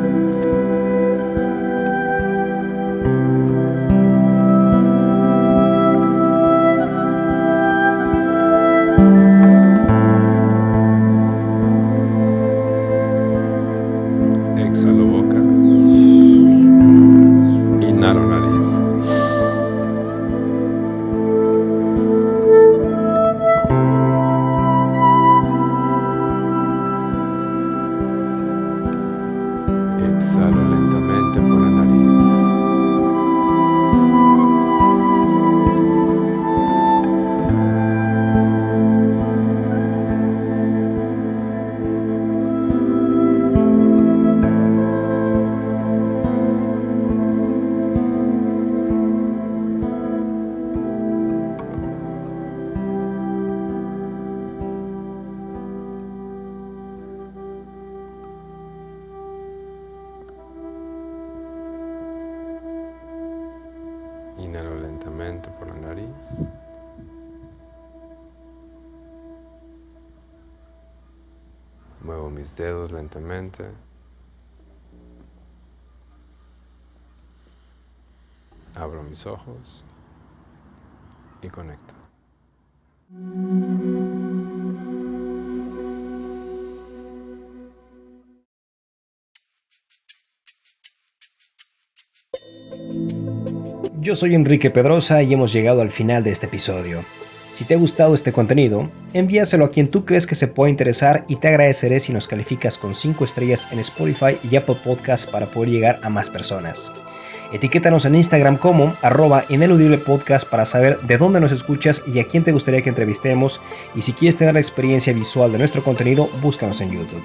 Exhalo boca. Inhalo nariz. Exhalo lentamente por la nariz. Inhalo lentamente por la nariz. Muevo mis dedos lentamente. Abro mis ojos y conecto. Yo soy Enrique Pedrosa y hemos llegado al final de este episodio. Si te ha gustado este contenido, envíaselo a quien tú crees que se pueda interesar y te agradeceré si nos calificas con 5 estrellas en Spotify y Apple Podcasts para poder llegar a más personas. Etiquétanos en Instagram como @ineludiblepodcast para saber de dónde nos escuchas y a quién te gustaría que entrevistemos, y si quieres tener la experiencia visual de nuestro contenido, búscanos en YouTube.